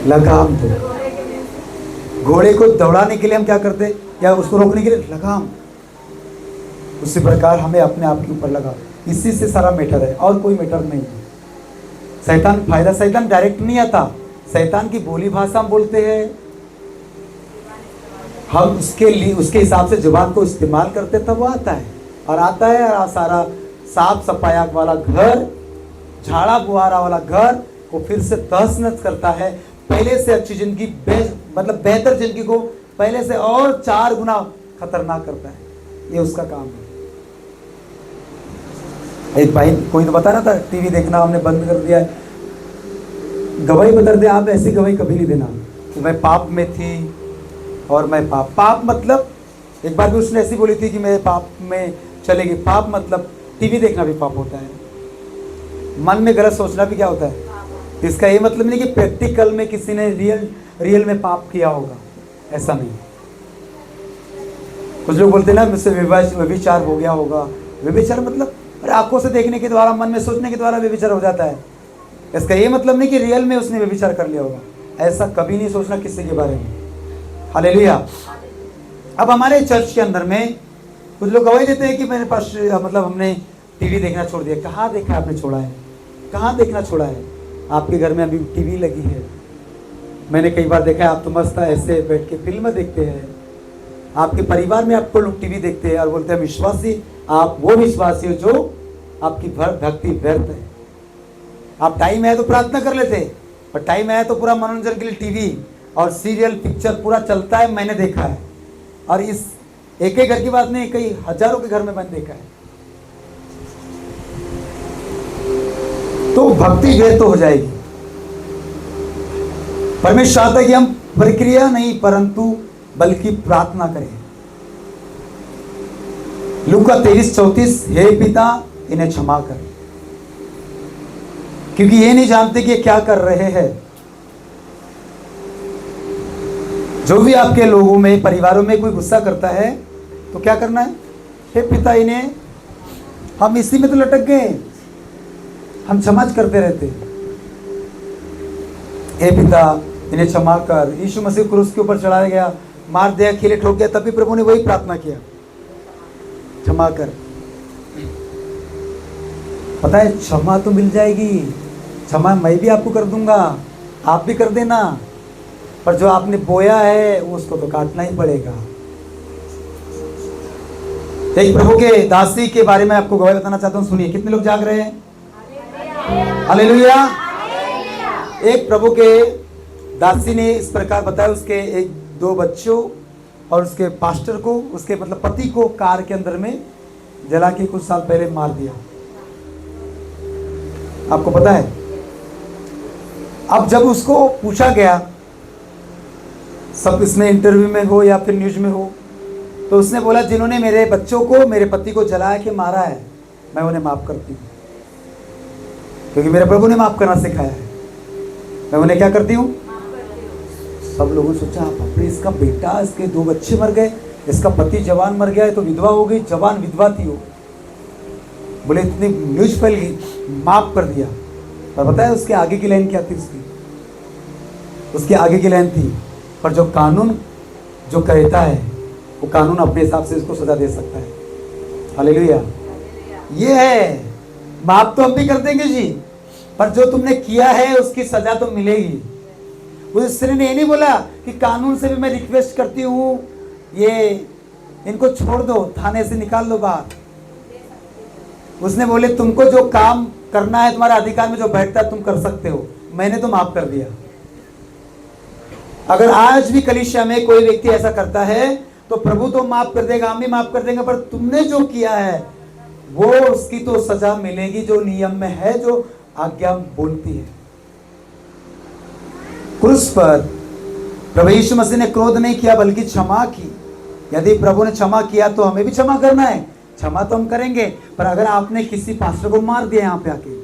लगाम दो। घोड़े को दौड़ाने के लिए हम क्या करते हैं, या उसको रोकने के लिए लगाम। उसी प्रकार हमें अपने आप के ऊपर लगा, इसी से सारा मैटर है, और कोई मैटर नहीं है। शैतान फायदा, शैतान डायरेक्ट नहीं आता, शैतान की बोली भाषा हम बोलते हैं, हम उसके लिए उसके हिसाब से जुबान को इस्तेमाल करते, तब वो आता है। और आता है और सारा साफ सफाया वाला घर, झाड़ा बुहारा वाला घर को फिर से तहस नहस करता है। पहले से अच्छी जिंदगी, मतलब बेहतर जिंदगी को पहले से और 4 गुना खतरनाक करता है। ये उसका काम है। एक भाई कोई तो बता रहा था, टीवी देखना हमने बंद कर दिया है। गवाही बता दे, आप ऐसी गवाही कभी नहीं देना कि मैं पाप में थी और मैं पाप मतलब, एक बार भी उसने ऐसी बोली थी कि मैं पाप में चलेगी। पाप मतलब टीवी देखना भी पाप होता है, मन में गलत सोचना भी क्या होता है। इसका ये मतलब नहीं कि प्रैक्टिकल में किसी ने रियल में पाप किया होगा, ऐसा नहीं। कुछ लोग बोलते हैं ना, मुझसे व्यभिचार हो गया होगा। व्यभिचार मतलब अरे आंखों से देखने के द्वारा, मन में सोचने के द्वारा व्यभिचार हो जाता है। इसका ये मतलब नहीं कि रियल में उसने व्यभिचार कर लिया होगा। ऐसा कभी नहीं सोचना किसी के बारे में। हालेलुया। अब हमारे चर्च के अंदर में कुछ लोग गवाही देते हैं कि मेरे पास मतलब हमने टीवी देखना छोड़ दिया। कहाँ देखा आपने छोड़ा है? कहाँ देखना छोड़ा है? आपके घर में अभी टीवी लगी है। मैंने कई बार देखा है, आप तो मस्त ऐसे बैठ के फिल्म देखते हैं। आपके परिवार में आपको लोग टीवी देखते हैं और बोलते हैं विश्वासी। आप वो विश्वासी हो जो आपकी भक्ति व्यर्थ है। आप टाइम है तो प्रार्थना कर लेते, पर टाइम है तो पूरा मनोरंजन के लिए टीवी और सीरियल पिक्चर पूरा चलता है, मैंने देखा है। और इस एक एक घर की बात नहीं, कई हजारों के घर में मैंने देखा है। तो भक्ति व्यर्थ तो हो जाएगी। परमेश्वर चाहता है कि हम प्रक्रिया नहीं परंतु बल्कि प्रार्थना करें। लूका 23:34, हे पिता इन्हें क्षमा कर, क्योंकि ये नहीं जानते कि ये क्या कर रहे हैं। जो भी आपके लोगों में, परिवारों में कोई गुस्सा करता है तो क्या करना है? हे पिता इन्हें, हम इसी में तो लटक गए, हम क्षमा करते रहते। हे पिता इन्हें क्षमा कर। यीशु मसीह क्रूस के ऊपर चढ़ाया गया, मार दिया, खीले ठोक गया, तभी प्रभु ने वही प्रार्थना किया, क्षमा कर। पता है क्षमा तो मिल जाएगी, क्षमा मैं भी आपको कर दूंगा, आप भी कर देना, पर जो आपने बोया है उसको तो काटना ही पड़ेगा। एक प्रभु के दासी के बारे में आपको गवाही बताना चाहता हूं, सुनिए। कितने लोग जाग रहे हैं? हालेलुया। एक प्रभु के दासी ने इस प्रकार बताया, उसके एक दो बच्चों और उसके पास्टर को, उसके मतलब पति को कार के अंदर में जला के कुछ साल पहले मार दिया। आपको पता है? अब जब उसको पूछा गया, सब इसमें इंटरव्यू में हो या फिर न्यूज में हो, तो उसने बोला जिन्होंने मेरे बच्चों को, मेरे पति को जला के मारा है, मैं उन्हें माफ करती हूँ, क्योंकि मेरे प्रभु ने माफ करना सिखाया है। मैं उन्हें क्या करती हूँ? सब लोगों ने सोचा बाप रे, इसका बेटा, इसके दो बच्चे मर गए, इसका पति जवान मर गया है, तो विधवा हो गई, जवान विधवा थी वो। बोले इतनी न्यूज फैल गई, माफ कर दिया। पर पता है उसके आगे की लाइन क्या थी? उसके आगे की लाइन थी, पर जो कानून जो कहता है वो कानून अपने हिसाब से उसको सजा दे सकता है। हालेलुया। ये है, माफ तो हम भी कर देंगे जी, पर जो तुमने किया है उसकी सजा तो मिलेगी। उस स्त्री ने ये नहीं बोला कि कानून से भी मैं रिक्वेस्ट करती हूँ, ये इनको छोड़ दो, थाने से निकाल दो बाहर। उसने बोले तुमको जो काम करना है, तुम्हारे अधिकार में जो बैठता है तुम कर सकते हो, मैंने तो माफ कर दिया। अगर आज भी कलीसिया में कोई व्यक्ति ऐसा करता है तो प्रभु तो माफ कर देगा, हम भी माफ कर देंगे, पर तुमने जो किया है वो उसकी तो सजा मिलेगी, जो नियम में है, जो आज्ञा बोलती है। क्रूस पर प्रभु यीशु मसीह ने क्रोध नहीं किया बल्कि क्षमा की। यदि प्रभु ने क्षमा किया तो हमें भी क्षमा करना है, क्षमा तो हम करेंगे। पर अगर आपने किसी पास्टर को मार दिया यहाँ पे आके,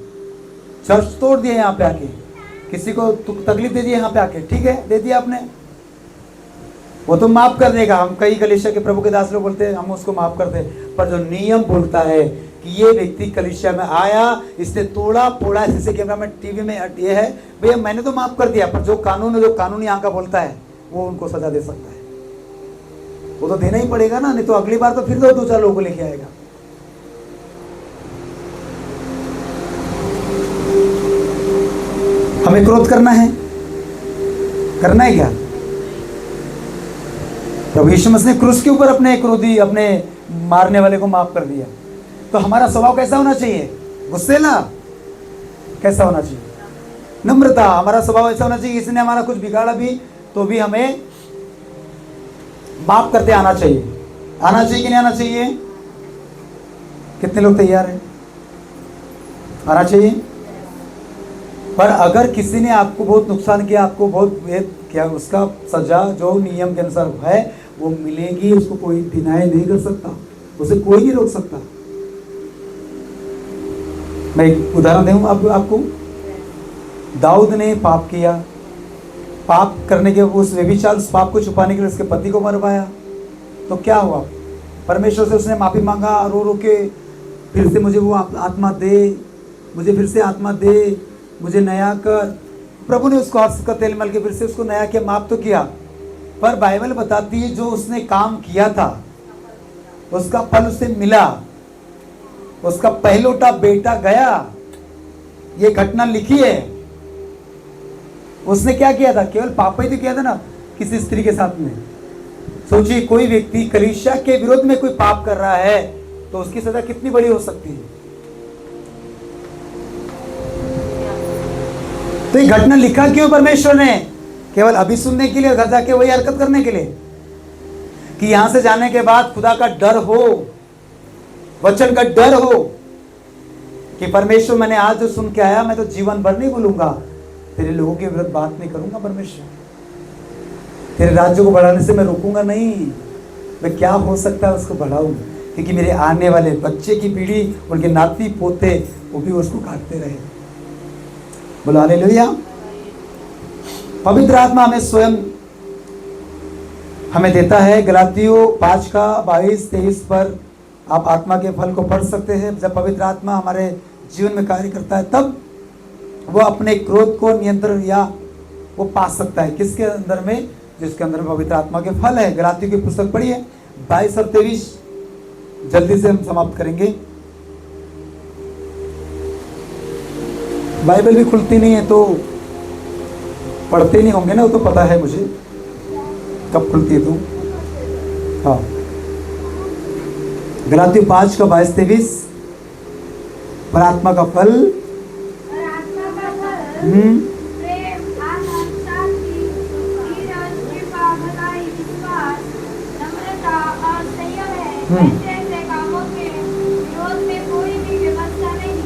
चर्च तोड़ दिया यहाँ पे आके, किसी को तकलीफ दे दी यहाँ पे आके, ठीक है, दे दिया आपने, वो तो माफ कर देगा। हम कई कलीसिया के प्रभु के दास लोग बोलते हैं हम उसको माफ कर दे, पर जो नियम बोलता है कि ये व्यक्ति कलीसिया में आया, इसने तोड़ा फोड़ा, सीसी कैमरा में, टीवी में, ये है भैया, मैंने तो माफ कर दिया, पर जो कानून यहाँ का बोलता है वो उनको सजा दे सकता है। वो तो देना ही पड़ेगा ना, नहीं तो अगली बार तो फिर दो चार लोगों को लेके आएगा। हमें क्रोध करना है क्या? प्रभु यीशु मसीह ने क्रूस के ऊपर अपने क्रोधी, अपने मारने वाले को माफ कर दिया। तो हमारा स्वभाव कैसा होना चाहिए? गुस्सेला कैसा होना चाहिए? नम्रता। हमारा स्वभाव ऐसा होना चाहिए, किसी ने हमारा कुछ बिगाड़ा भी तो भी हमें माफ करते आना चाहिए। आना चाहिए कि नहीं आना चाहिए? कितने लोग तैयार हैं? आना चाहिए। पर अगर किसी ने आपको बहुत नुकसान किया, आपको बहुत क्या, उसका सजा जो नियम के अनुसार है वो मिलेगी, उसको कोई डिनाई नहीं कर सकता, उसे कोई नहीं रोक सकता। मैं एक उदाहरण दूं आपको। दाऊद ने पाप किया, पाप करने के उस व्यभिचार, उस पाप को छुपाने के लिए उसके पति को मरवाया, तो क्या हुआ? परमेश्वर से उसने माफी मांगा, रो रो के, फिर से मुझे वो आत्मा दे, मुझे फिर से आत्मा दे, मुझे नया कर। प्रभु ने उसको हर्ष का तेल मल के फिर से उसको नया किया, माफ तो किया। पर बाइबल बताती है जो उसने काम किया था उसका फल उसे मिला। उसका पहलौठा बेटा गया, ये घटना लिखी है। उसने क्या किया था? केवल पाप ही तो किया था ना, किसी स्त्री के साथ में। सोचिए, कोई व्यक्ति कलीसिया के विरोध में कोई पाप कर रहा है तो उसकी सजा कितनी बड़ी हो सकती है। तो ये घटना लिखा क्यों परमेश्वर ने? केवल अभी सुनने के लिए, घर जाके वही हरकत करने के लिए? कि यहां से जाने के बाद खुदा का डर हो, वचन का डर हो कि परमेश्वर मैंने आज जो सुन के आया मैं तो जीवन भर नहीं भूलूंगा, तेरे लोगों के विरुद्ध बात नहीं करूंगा परमेश्वर, तेरे राज्य को बढ़ाने से मैं रोकूंगा नहीं, मैं क्या हो सकता है उसको बढ़ाऊंगा, क्योंकि मेरे आने वाले बच्चे की पीढ़ी, उनके नाती पोते वो भी उसको काटते रहे। बोलो हालेलुया। पवित्र आत्मा हमें स्वयं हमें देता है। गलातियों 5:22-23 पर आप आत्मा के फल को पढ़ सकते हैं। जब पवित्र आत्मा हमारे जीवन में कार्य करता है तब वो अपने क्रोध को नियंत्रण या वो पा सकता है। किसके अंदर में? जिसके अंदर में पवित्र आत्मा के फल है। गलातियों की पुस्तक पढ़िए 22 और 23, जल्दी से हम समाप्त करेंगे। बाइबल भी खुलती नहीं है तो पढ़ते नहीं होंगे ना, वो तो पता है मुझे कब खुलती है तो। हाँ, गलातियों 5:22-23, पर आत्मा का फल प्रेम, आनंद, शांति, धीरज, कृपा, भलाई, विश्वास, नम्रता और संयम है। ऐसे कामों के विरोध में कोई भी व्यवस्था नहीं।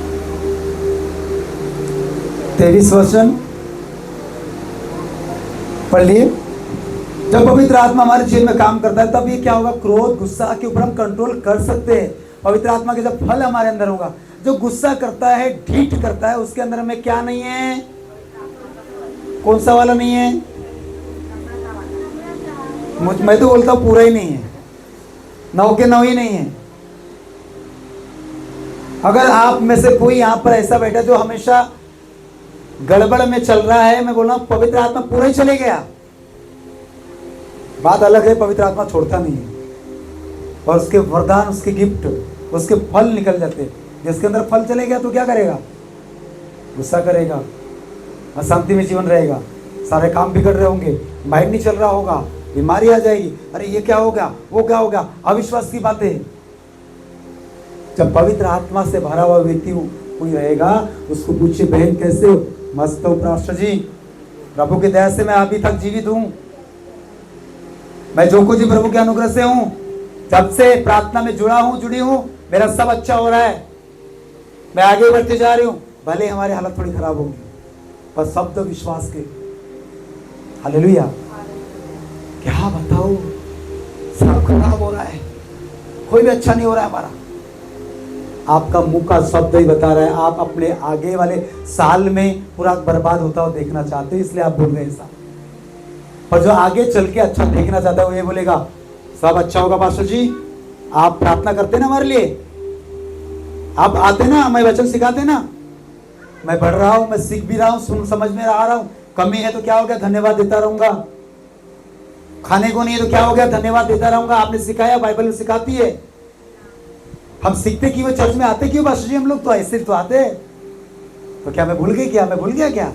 23 वचन पढ़ लिए। जब पवित्र आत्मा हमारे जीवन में काम करता है तब ये क्या होगा? क्रोध, गुस्सा के ऊपर हम कंट्रोल कर सकते हैं। पवित्र आत्मा के जब फल हमारे अंदर होगा, जो गुस्सा करता है, ढीठ करता है, उसके अंदर में क्या नहीं है? कौन सा वाला नहीं है? मैं तो बोलता हूं पूरा ही नहीं है, 9 के 9 ही नहीं है। अगर आप में से कोई यहाँ पर ऐसा बैठा जो हमेशा गड़बड़ में चल रहा है, मैं बोल रहा हूं पवित्र आत्मा पूरा ही चले गया। बात अलग है, पवित्र आत्मा छोड़ता नहीं है और उसके वरदान, उसके गिफ्ट, उसके फल निकल जाते हैं। जिसके अंदर फल चले गया तो क्या करेगा? गुस्सा करेगा, अशांति में जीवन रहेगा, सारे काम बिगड़ रहे होंगे, माइंड नहीं चल रहा होगा, बीमारी आ जाएगी, अरे ये क्या हो गया, वो क्या हो गया, अविश्वास की बातें। जब पवित्र आत्मा से भरा हुआ व्यक्ति कोई रहेगा, उसको पूछे बहन कैसे हो? मस्त हो पास्टर जी, प्रभु की दया से मैं अभी तक जीवित हूं, मैं जो कुछ प्रभु के अनुग्रह से हूं, जब से प्रार्थना में जुड़ा हूं, जुड़ी हूं, मेरा सब अच्छा हो रहा है, मैं आगे बढ़ते जा रही हूं। भले हमारी हालत थोड़ी खराब होगी पर शब्द विश्वास के। हालेलुया। क्या बताओ, सब खराब हो रहा है, कोई भी अच्छा नहीं हो रहा है हमारा। आपका मुंह का शब्द ही बता रहा है आप अपने आगे वाले साल में पूरा बर्बाद होता हुआ देखना चाहते हो, इसलिए आप बोल रहे हैं ऐसा। और जो आगे चल के अच्छा देखना चाहता है वो ये बोलेगा सब अच्छा होगा पास्टर जी। आप प्रार्थना करते ना हमारे लिए, आप आते ना, मैं वचन सिखाते ना, मैं बढ़ रहा हूं, मैं सीख भी रहा हूं, सुन समझ में आ रहा हूं। कमी है तो क्या हो गया? धन्यवाद देता रहूंगा। खाने को नहीं है तो क्या हो गया? धन्यवाद देता रहूंगा। आपने सिखाया, बाइबल में सिखाती है। हम सीखते क्यों? चर्च में आते क्यों पास्टर जी? हम लोग तो ऐसे तो आते हैं। तो क्या मैं भूल गई क्या? मैं भूल गया क्या?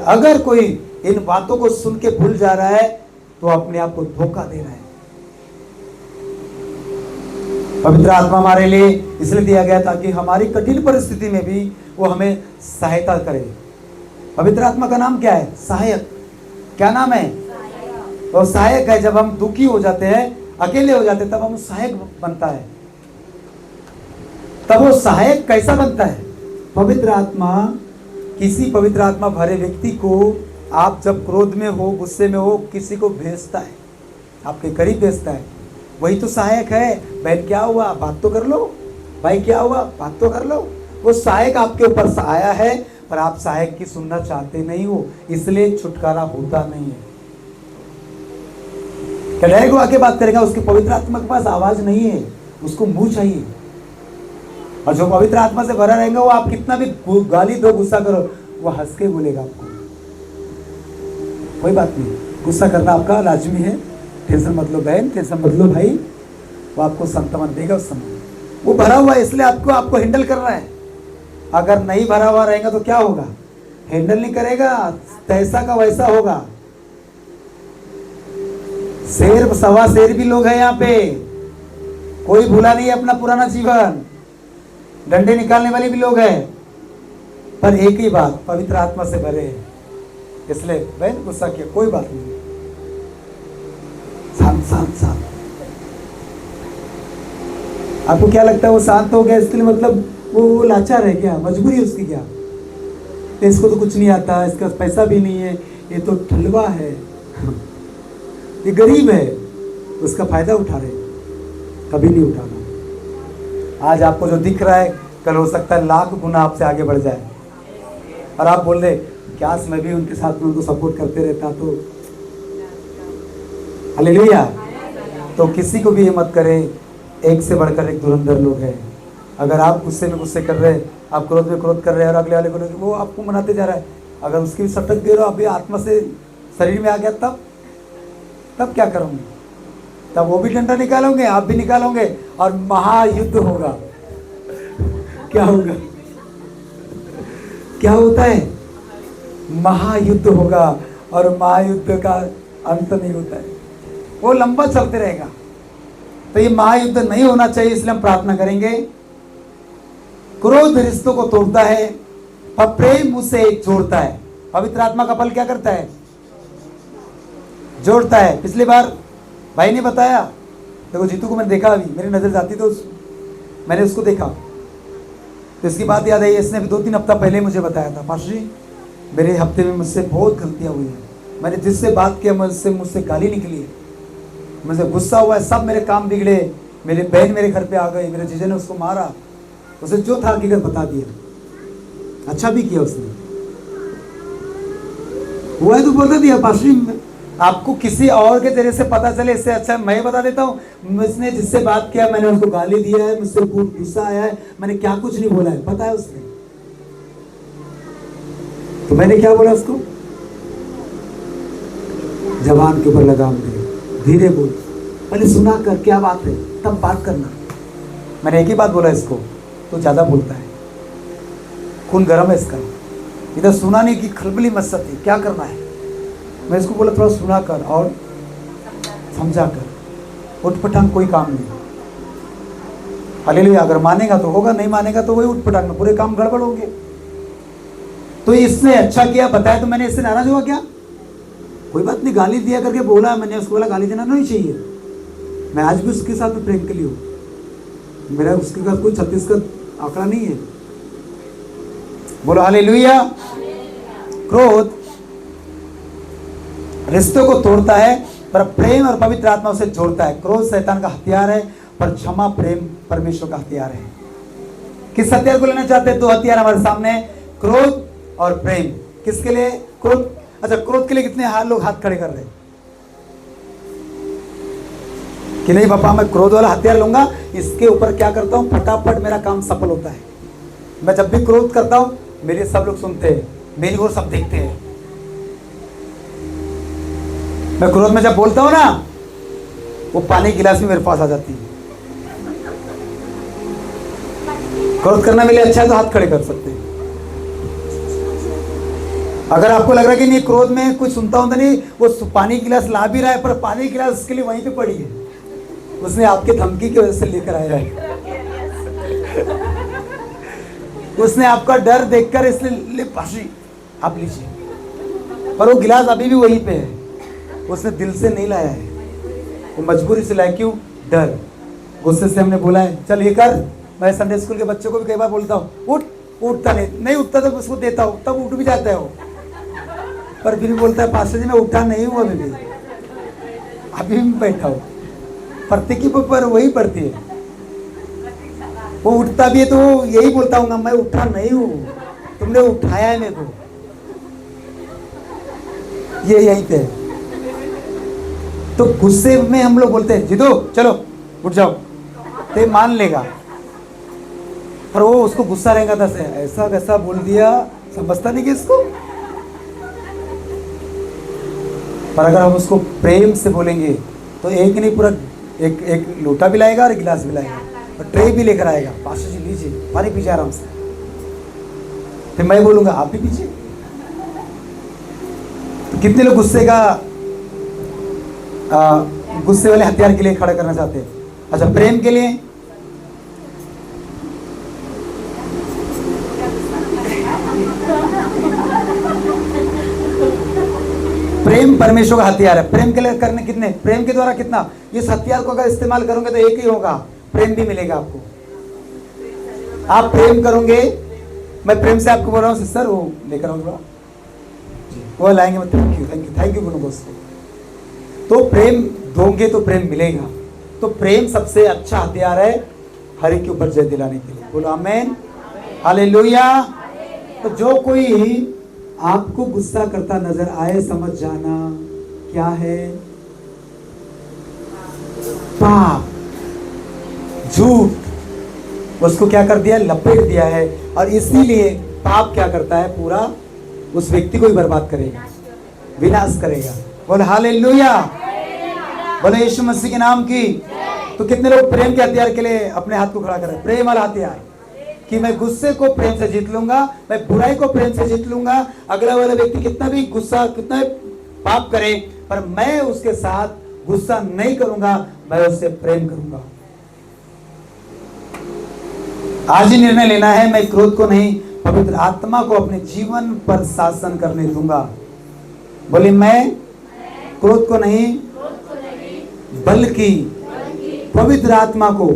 अगर कोई इन बातों को सुन के भूल जा रहा है तो अपने आप को धोखा दे रहा है। पवित्र आत्मा हमारे लिए इसलिए दिया गया ताकि हमारी कठिन परिस्थिति में भी वो हमें सहायता करे। पवित्र आत्मा का नाम क्या है? सहायक। क्या नाम है? वो सहायक है। जब हम दुखी हो जाते हैं, अकेले हो जाते हैं, तब हम सहायक बनता है। तब वो सहायक कैसा बनता है? पवित्र आत्मा, किसी पवित्र आत्मा भरे व्यक्ति को आप जब क्रोध में हो, गुस्से में हो, किसी को भेजता है, आपके करीब भेजता है, वही तो सहायक है। बहन क्या हुआ? बात तो कर लो। भाई क्या हुआ? बात तो कर लो। वो सहायक आपके ऊपर आया है, पर आप सहायक की सुनना चाहते नहीं हो, इसलिए छुटकारा होता नहीं है। कड़ाई को आके बात करेगा, उसके पवित्र आत्मा के पास आवाज नहीं है, उसको मुंह चाहिए। और जो पवित्र आत्मा से भरा रहेगा वो आप कितना भी गाली दो, गुस्सा करो, वो हंस के बोलेगा आपको, कोई बात नहीं। गुस्सा करना आपका लाजमी है, टेंशन मत लो बहन, टेंशन मत लो भाई, वो आपको सांत्वना देगा उस समय। वो भरा हुआ है इसलिए आपको हैंडल कर रहा है। अगर नहीं भरा हुआ रहेगा तो क्या होगा? हैंडल नहीं करेगा, तैसा का वैसा होगा। शेर, सवा शेर भी लोग हैं यहाँ पे, कोई भूला नहीं है अपना पुराना जीवन, डंडे निकालने वाले भी लोग हैं, पर एक ही बात, पवित्र आत्मा से भरे हैं। इसलिए बहन गुस्सा किया, कोई बात नहीं, शांति शांत शांत। आपको क्या लगता है वो शांत हो गया इसके लिए मतलब वो लाचार है क्या, मजबूरी है उसकी क्या? तो इसको तो कुछ नहीं आता, इसका पैसा भी नहीं है, ये तो ठलवा है, ये गरीब है, उसका फायदा उठा रहे। कभी नहीं उठाना। आज आपको जो दिख रहा है कल हो सकता है लाख गुना आपसे आगे बढ़ जाए, और आप बोल रहे क्या मैं भी उनके साथ में उनको सपोर्ट करते रहता तो। हालेलुया। तो किसी को भी ये मत करे, एक से बढ़कर एक धुरंधर लोग हैं। अगर आप गुस्से में गुस्से कर रहे हैं, आप क्रोध में क्रोध कर रहे हैं, और अगले वाले को वो आपको मनाते जा रहा है, अगर उसकी भी सटक दे रहे हो, अभी आत्मा से शरीर में आ गया, तब क्या करोगे? तब वो भी डंडा निकालोगे, आप भी निकालोगे, और महायुद्ध होगा। क्या होगा? क्या होता है? महायुद्ध होगा, और महायुद्ध का अंत नहीं होता है, वो लंबा चलते रहेगा। तो ये महायुद्ध नहीं होना चाहिए, इसलिए हम प्रार्थना करेंगे। क्रोध रिश्तों को तोड़ता है, पर प्रेम उसे जोड़ता है। पवित्र आत्मा का फल क्या करता है? जोड़ता है। पिछली बार भाई ने बताया, देखो जीतू को मैंने देखा, अभी मेरी नजर जाती तो मैंने उसको देखा, तो इसकी बात याद आई। इसने भी 2-3 हफ्ता पहले मुझे बताया था, पास्टर जी मेरे हफ्ते में मुझसे बहुत गलतियां हुई हैं, मैंने जिससे बात किया मुझसे गाली निकली है, मुझे गुस्सा हुआ है, सब मेरे काम बिगड़े, मेरे बहन मेरे घर पे आ गई, मेरे जीजा ने उसको मारा, उसे जो था हकीकत बता दिया। अच्छा भी किया उसने। हुआ है तो बोलता दिया, पास्टर जी आपको किसी और के जरिए से पता चले इससे अच्छा मैं बता देता हूँ। उसने जिससे बात किया मैंने उसको गाली दिया है, मुझसे बहुत गुस्सा आया है, मैंने क्या कुछ नहीं बोला है, पता है उसने। तो मैंने क्या बोला उसको? जबान के ऊपर लगाम दे, धीरे बोल, पहले सुना कर क्या बात है तब बात करना। मैंने एक ही बात बोला इसको, तो ज्यादा बोलता है, खून गर्म है इसका, इधर सुना नहीं कि खलबली मत सकती, क्या करना है। मैं इसको बोला थोड़ा सुना कर और समझा कर, उठपटांग कोई काम नहीं। हालेलुया। अगर मानेगा तो होगा, नहीं मानेगा तो वही उठपटांग में पूरे काम गड़बड़ होंगे। तो इसने अच्छा किया, बताया, तो मैंने इससे नाराज हुआ क्या? कोई बात नहीं, गाली दिया करके बोला, मैंने उसको बोला गाली देना नहीं चाहिए। मैं आज भी उसके साथ में प्रेम के लिए हूँ, मेरा उसके साथ कोई 36 का आंकड़ा नहीं है। बोलो हालेलुया। क्रोध रिश्तों को तोड़ता है, पर प्रेम और पवित्र आत्मा उसे जोड़ता है। क्रोध शैतान का हथियार है, पर क्षमा प्रेम परमेश्वर का हथियार है। किस हथियार को लेना चाहते हैं? 2 हथियार हमारे सामने, क्रोध और प्रेम। किसके लिए? क्रोध। अच्छा, क्रोध के लिए कितने लोग हाथ खड़े कर रहे हैं कि नहीं पापा मैं क्रोध वाला हथियार लूंगा, इसके ऊपर क्या करता हूं, फटाफट मेरा काम सफल होता है। मैं जब भी क्रोध करता हूं मेरे सब लोग सुनते हैं, मेरी ओर सब देखते हैं। मैं क्रोध में जब बोलता हूं ना, वो पानी की गिलास में मेरे पास आ जाती है। क्रोध करना मेरे लिए अच्छा है तो हाथ खड़े कर सकते हैं। अगर आपको लग रहा है कि नहीं क्रोध में कुछ सुनता हूं तो नहीं, वो पानी की गिलास ला भी रहा है, पर पानी की गिलास उसके लिए वहीं पे पड़ी है, उसने आपके धमकी की वजह से लेकर आया है। उसने आपका डर देखकर इसलिए ले पाशी आप लीजिए, पर वो गिलास अभी भी वहीं पे है, उसने दिल से नहीं लाया है, वो मजबूरी से लाया। क्यों? डर। गुस्से से हमने बोला है चल ये कर। मैं संडे स्कूल के बच्चों को भी कई बार बोलता हूँ उठ, उठता नहीं उठता तो उसको देता हूँ, तब उठ भी जाता है वो, पर फिर भी बोलता है पास्टर जी मैं उठा नहीं हूँ, अभी भी बैठा हूँ। पढ़ते की पर वही पढ़ती है, वो उठता भी है तो यही बोलता हूँ मैं उठा नहीं हूँ, तुमने उठाया है मेरे को। ये यहीं पे है। तो गुस्से में हम लोग बोलते हैं जिदो चलो उठ जाओ, तो मान लेगा, पर वो उसको गुस्सा रहेगा था ऐसा कैसा बोल दिया, समझता नहीं कि इसको। पर अगर हम उसको प्रेम से बोलेंगे तो एक नहीं पूरा एक लोटा भी लाएगा और एक गिलास भी लाएगा और ट्रे भी लेकर आएगा, पास्टर जी लीजिए पानी पीजिए आराम से। फिर मैं बोलूंगा आप भी पीजिए। तो कितने लोग गुस्से वाले हथियार के लिए खड़ा करना चाहते हैं? अच्छा, प्रेम के लिए प्रेम परमेश्वर का हथियार है। प्रेम के लिए करने कितने, प्रेम के द्वारा कितना, इस हथियार को अगर इस्तेमाल करोगे तो एक ही होगा, प्रेम भी मिलेगा आपको। आप प्रेम करोगे, मैं प्रेम से आपको बोल रहा हूँ सिस्टर, वो लेकर आओ थोड़ा, वो लाएंगे। मैं थैंक यू बोलो बॉस को। तो प्रेम दोगे तो प्रेम मिलेगा। तो प्रेम सबसे अच्छा हथियार है हर एक के ऊपर जय दिलाने के लिए। बोलो आमेन, हालेलुया। तो जो कोई आपको गुस्सा करता नजर आए, समझ जाना क्या है, पाप, झूठ, उसको क्या कर दिया, लपेट दिया है। और इसीलिए पाप क्या करता है, पूरा उस व्यक्ति को ही बर्बाद करेगा, विनाश करेगा। बोले हालेलुया, बोले यीशु मसीह के नाम की। तो कितने लोग प्रेम के हथियार के लिए अपने हाथ को खड़ा करें, प्रेम वाला हथियार, कि मैं गुस्से को प्रेम से जीत लूंगा, मैं बुराई को प्रेम से जीत लूंगा। अगला वाला व्यक्ति कितना भी गुस्सा, कितना पाप करे, पर मैं उसके साथ गुस्सा नहीं करूंगा, मैं उससे प्रेम करूंगा। आज ही निर्णय लेना है, मैं क्रोध को नहीं, पवित्र आत्मा को अपने जीवन पर शासन करने दूंगा। बोले मैं क्रोध को नहीं, बल्कि पवित्र आत्मा को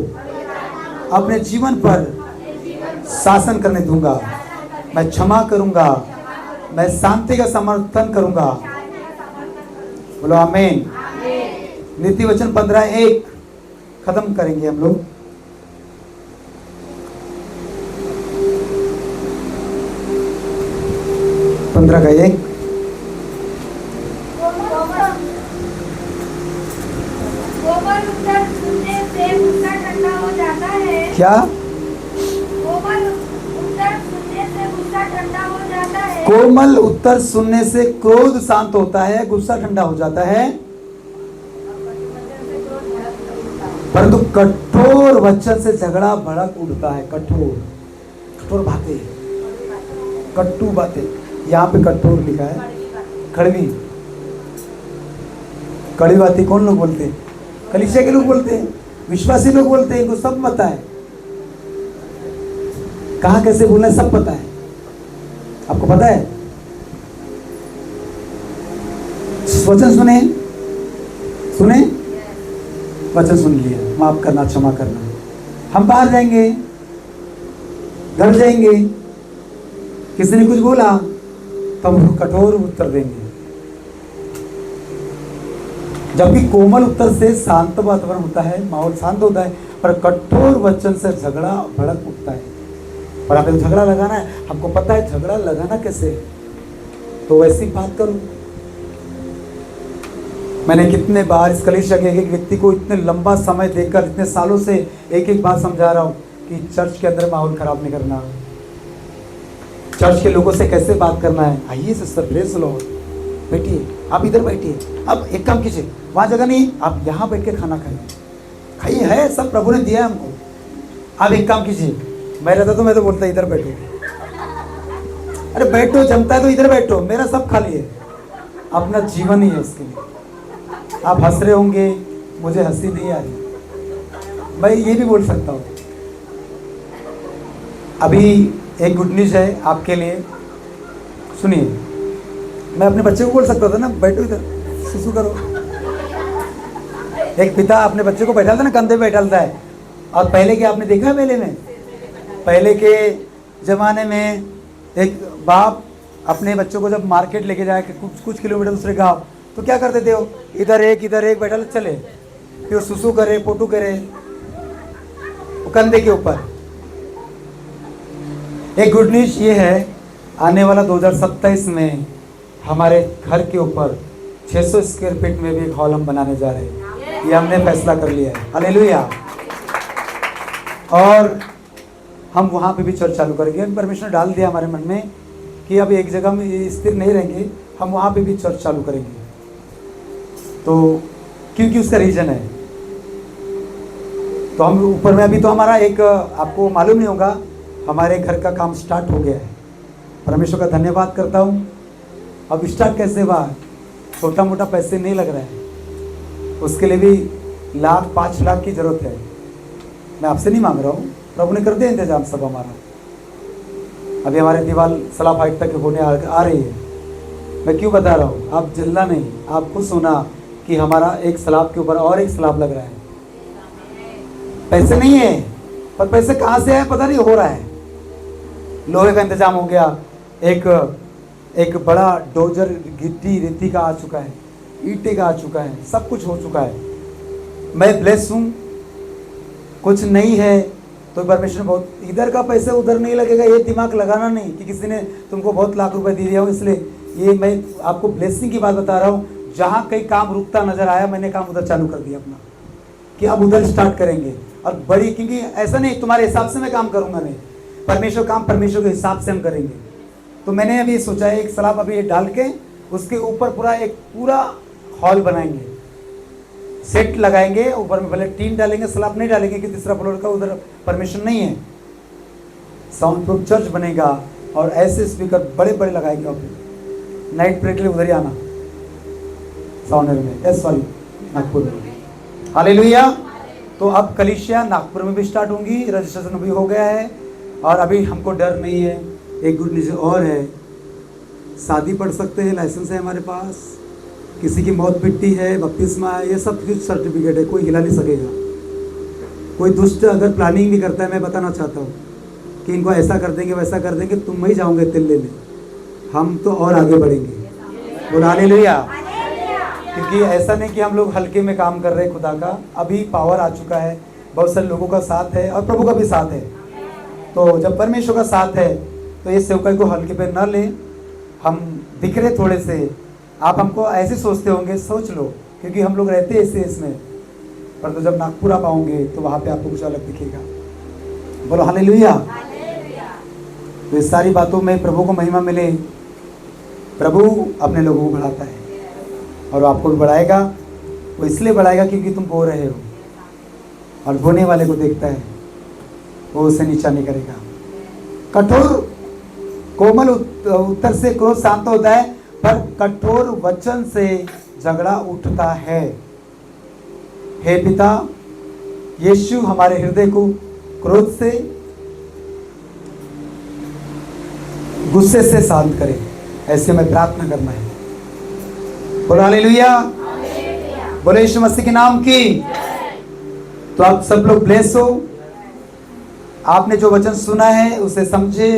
अपने जीवन पर शासन करने दूंगा। मैं क्षमा करूंगा, मैं शांति का समर्थन करूंगा। बोलो आमीन। नीति वचन 15:1 खत्म करेंगे हम लोग। 15:1 कोमल उत्तर सुनने से गुस्सा ठंडा हो जाता है। क्या? कोमल उत्तर सुनने से गुस्सा ठंडा हो जाता है। कोमल उत्तर सुनने से क्रोध शांत होता है, गुस्सा ठंडा हो जाता है, परंतु कठोर वचन से झगड़ा भड़क उठता है। कठोर बातें, कट्टू बातें, यहाँ पे कठोर लिखा है, कड़वी। कड़वी बातें कौन लोग बोलते हैं? कलीसिया के लोग बोलते हैं, विश्वासी लोग बोलते हैं, इनको सब पता है, कहाँ कैसे बोलना है सब पता है। आपको पता है? वचन सुने, सुने, वचन सुन लिया, माफ करना, क्षमा करना। हम बाहर जाएंगे, घर जाएंगे, किसी ने कुछ बोला तो हम कठोर उत्तर देंगे, जबकि कोमल उत्तर से शांत वातावरण होता है, माहौल शांत होता है, पर कठोर वचन से झगड़ा भड़क उठता है। और आपको झगड़ा लगाना है, हमको पता है झगड़ा लगाना कैसे, तो वैसी बात करूं। मैंने कितने बार इस कलीसिया के एक व्यक्ति को इतने लंबा समय देकर, इतने सालों से एक एक बात समझा रहा हूं कि चर्च के अंदर माहौल खराब नहीं करना, चर्च के लोगों से कैसे बात करना है। आइए सिस्टर, प्रेज लॉर्ड, बैठिए, आप इधर बैठिए, अब एक काम कीजिए, वहाँ जगह नहीं, आप यहाँ बैठ के खाना खाइए, है सब प्रभु ने दिया है हमको। आप एक काम कीजिए, मैं रहता तो मैं तो बोलता इधर बैठो, अरे बैठो, जमता है तो इधर बैठो, मेरा सब खाली है, अपना जीवन ही है इसके लिए। आप हंस रहे होंगे, मुझे हंसी नहीं आ रही, मैं ये भी बोल सकता हूँ। अभी एक गुड न्यूज है आपके लिए, सुनिए। मैं अपने बच्चे को बोल सकता था ना, बैठो इधर, सुसु करो। एक पिता अपने बच्चे को बैठाता ना, कंधे पे बैठाता है। और पहले के आपने देखा है मेले में, पहले के ज़माने में एक बाप अपने बच्चों को जब मार्केट लेके जाए कुछ किलोमीटर दूसरे गांव, तो क्या करते थे, वो इधर एक बैठा चले, फिर सुसु करे, पोटू करे, वो कंधे के ऊपर। एक गुड न्यूज ये है, आने वाला 2027 में हमारे घर के ऊपर 600 स्क्वायर फीट में भी एक हॉल हम बनाने जा रहे हैं, ये हमने फैसला कर लिया है। हालेलुया। और हम वहाँ पे भी चर्च चालू करेंगे। परमेश्वर ने डाल दिया हमारे मन में कि अब एक जगह में स्थिर नहीं रहेंगे, हम वहाँ पे भी चर्च चालू करेंगे। तो क्योंकि उसका रीजन है, तो हम ऊपर में अभी तो हमारा एक, आपको मालूम नहीं होगा, हमारे घर का काम स्टार्ट हो गया है। परमेश्वर का धन्यवाद करता हूँ। अब स्टार्ट कैसे हुआ, छोटा मोटा पैसे नहीं लग रहा है, उसके लिए भी 5 लाख की ज़रूरत है। मैं आपसे नहीं मांग रहा हूँ, प्रभु ने कर दिया इंतजाम सब हमारा। अभी हमारे दीवार स्लैब हाइट तक होने आ रही है। मैं क्यों बता रहा हूँ, आप जलना नहीं, आप खुश होना कि हमारा एक सलाब के ऊपर और एक सलाब लग रहा है। पैसे नहीं है, पर पैसे कहाँ से आए पता नहीं, हो रहा है। लोहे का इंतजाम हो गया, एक बड़ा डोजर गिट्टी रेती का आ चुका है, ईंटे का आ चुका है, सब कुछ हो चुका है। मैं ब्लेस हूँ। कुछ नहीं है तो परमेश्वर बहुत, इधर का पैसा उधर नहीं लगेगा, ये दिमाग लगाना नहीं कि किसी ने तुमको बहुत लाख रुपए दे दिया हो। इसलिए ये मैं आपको ब्लेसिंग की बात बता रहा हूँ। जहाँ कहीं काम रुकता नजर आया, मैंने काम उधर चालू कर दिया अपना, कि अब उधर स्टार्ट करेंगे। और बड़ी, क्योंकि ऐसा नहीं तुम्हारे हिसाब से मैं काम करूंगा, नहीं, परमेश्वर काम परमेश्वर के हिसाब से हम करेंगे। तो मैंने अभी सोचा है एक स्लैब अभी डाल के उसके ऊपर पूरा हॉल बनाएंगे, सेट लगाएंगे, ऊपर में पहले टीन डालेंगे, स्लैब नहीं डालेंगे कि तीसरा फ्लोर का उधर परमिशन नहीं है। साउंड प्रूफ चर्च बनेगा और ऐसे स्पीकर बड़े बड़े लगाएंगे। और नाइट प्रे के लिए उधर ही आना, साउंडर में, सॉरी नागपुर में। हालेलुया। तो अब कलीसिया नागपुर में भी स्टार्ट होंगी, रजिस्ट्रेशन भी हो गया है। और अभी हमको डर नहीं है। एक गुड न्यूज़ और है, शादी पढ़ सकते हैं, लाइसेंस है हमारे पास। किसी की मौत पिट्टी है, बपतिस्मा है, ये सब कुछ सर्टिफिकेट है, कोई हिला नहीं सकेगा। कोई दुष्ट अगर प्लानिंग भी करता है, मैं बताना चाहता हूँ कि इनको ऐसा कर देंगे वैसा कर देंगे, तुम वही जाओगे तिल लेने, हम तो और आगे बढ़ेंगे। बोला हालेलुया। क्योंकि ऐसा नहीं कि हम लोग हल्के में काम कर रहे हैं, खुदा का अभी पावर आ चुका है, बहुत सारे लोगों का साथ है और प्रभु का भी साथ है। तो जब परमेश्वर का साथ है तो ये सेवकाई को हल्के पे न लें। हम दिख रहे थोड़े से, आप हमको ऐसे सोचते होंगे, सोच लो, क्योंकि हम लोग रहते हैं ऐसे इसमें, पर तो जब नागपुर आप आओगे तो वहाँ पे आपको कुछ अलग दिखेगा। बोलो हालेलुया। तो इस सारी बातों में प्रभु को महिमा मिले। प्रभु अपने लोगों को बढ़ाता है और आपको भी बढ़ाएगा। वो इसलिए बढ़ाएगा क्योंकि तुम बो रहे हो, और बोने वाले को देखता है, वो उसे नीचा नहीं करेगा। कठोर कोमल उत्तर से क्रोध शांत होता है, पर कठोर वचन से झगड़ा उठता है। हे पिता, यीशु हमारे हृदय को क्रोध से, गुस्से से शांत करे, ऐसे में प्रार्थना करना है। बोलो हालेलुया। बोले यीशु मसीह के नाम की। तो आप सब लोग ब्लेस हो। आपने जो वचन सुना है उसे समझे,